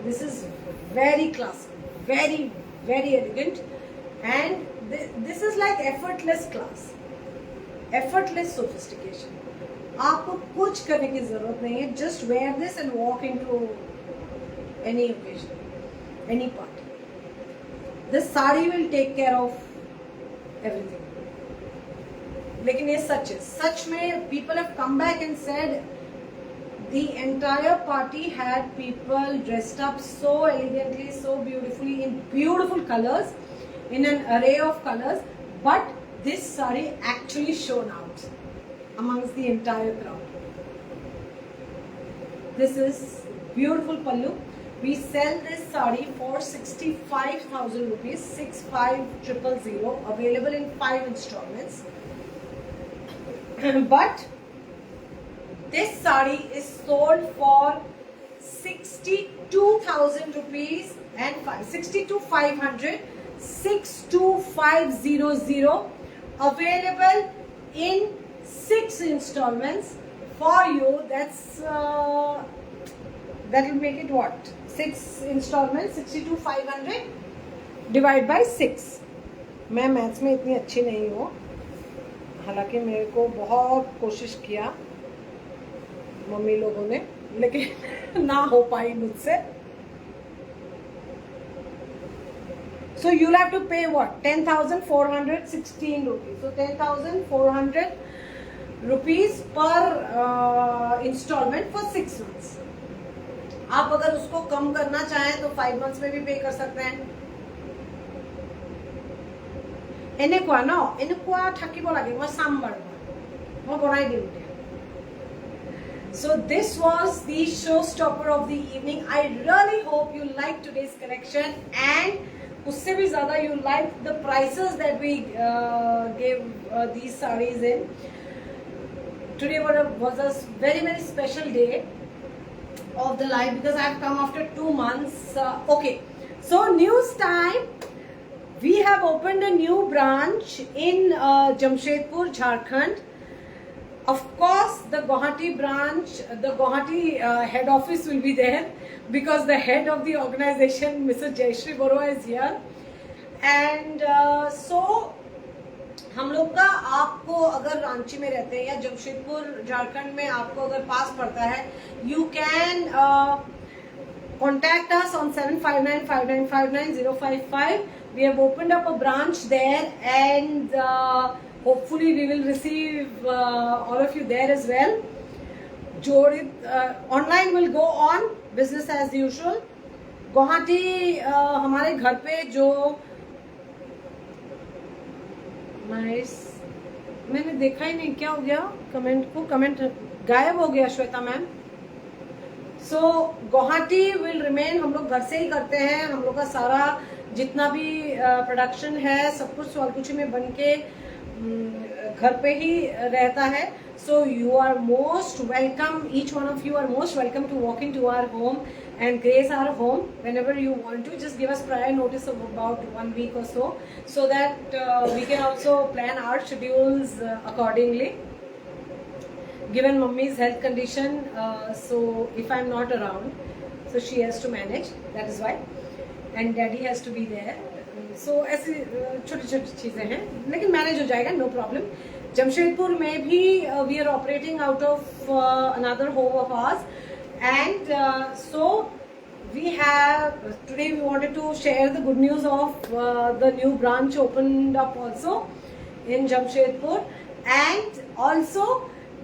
Speaker 1: This is very classy, very very elegant, and this is like effortless class, effortless sophistication. आपको कुछ करने की जरूरत नहीं है. Just wear this and walk into any occasion, any party. This sari will take care of everything. लेकिन ये सच है, सच में people have come back and said the entire party had people dressed up so elegantly, so beautifully, in beautiful colors, in an array of colors, but this saree actually shone out amongst the entire crowd. This is beautiful pallu. We sell this saree for 65,000 rupees, 65,000, available in 5 installments. But this saree is sold for 62,000 rupees and 62,500, 62,500, available in 6 installments for you. That will make it what? 6 installments, 62,500 divided by 6. मैं maths में इतनी अच्छी नहीं हूँ, हालांकि मेरे को बहुत कोशिश किया मम्मी लोगों ने, लेकिन ना हो पाई मुझसे. So you'll have to pay what? 10,416 rupees. So 10,400 rupees per installment for 6 months. आप अगर उसको कम करना चाहें तो 5 months में भी पे कर सकते हैं. এনেকুৱা ন, এনেকুৱা থাকিব লাগে. মই চাম বাৰু, মই বনাই দিম এতিয়া. So this was the showstopper of the evening. I really hope you liked today's collection, and usse bhi zyada you liked the prices that we gave these sarees in. Today was a very very special day of the life because I have come after 2 months. Okay, so news time. We have opened a new branch in Jamshedpur, Jharkhand. Of course, the Guwahati branch, the Guwahati head office will be there because the head of the organization, Mrs. Jayashree Barua, is here. And so, हम लोग का, आपको अगर रांची में रहते हैं या जमशेदपुर झारखंड में आपको अगर पास पड़ता है, you can contact us on 7595959055. We have opened up a branch there, and hopefully we will receive all of you there as well. Online will go on business as usual. Guwahati हमारे घर पे जो मैंने देखा ही नहीं, क्या हो गया कमेंट गायब हो गया Shweta ma'am. So Guwahati will remain. हम लोग घर से ही करते हैं. हम लोग का सारा जितना भी प्रोडक्शन है सब कुछ स्वालकुची में बन के घर पे ही रहता है. So you are most welcome, each one of you are most welcome to walk in to our home and grace our home whenever you want to. Just give us prior notice of about 1 week or so that we can also plan our schedules accordingly, given mummy's health condition. So if I'm not around, so she has to manage, that is why, and daddy has to be there. So ऐसी छोटी छोटी चीजें हैं, लेकिन manage हो जाएगा, no problem. Jamshedpur में भी we are operating out of another home of ours. And so we have today we wanted to share the good news of the new branch opened up also in Jamshedpur. and also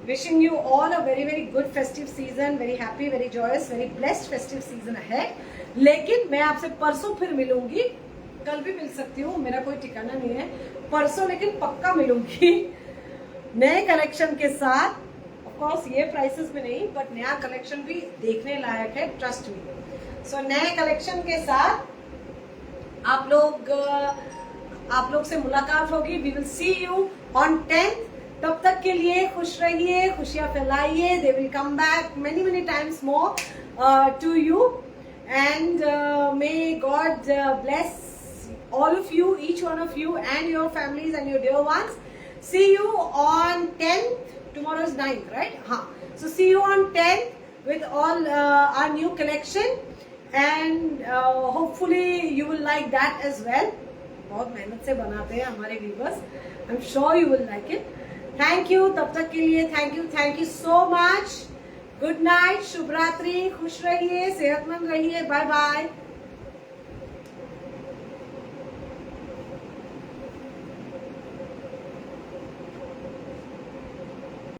Speaker 1: wishing you all a very very good festive season, very happy, very joyous, very blessed festive season ahead. लेकिन मैं आपसे परसों फिर मिलूंगी, कल भी मिल सकती हूँ, मेरा कोई ठिकाना नहीं है, परसों लेकिन पक्का मिलूंगी नए कलेक्शन के साथ। ऑफ कोर्स ये प्राइसेस में नहीं, बट नया कलेक्शन भी देखने लायक है, ट्रस्ट मी। सो नए कलेक्शन के साथ आप लोग से मुलाकात होगी। We will see you on 10th। तब तक के लिए खुश रहिए, खुशियां फैलाइए। They will come back many many times more to you, and may God bless all of you, each one of you and your families and your dear ones. See you on 10th. Tomorrow is 9th, right? So see you on 10th with all our new collection, and hopefully you will like that as well. बहुत मेहनत से बनाते हैं हमारे viewers. I'm sure you will like it. Thank you. तब तक के लिए thank you so much. Good night, शुभ रात्रि, खुश रहिए, सेहतमंद रहिए, बाय बाय।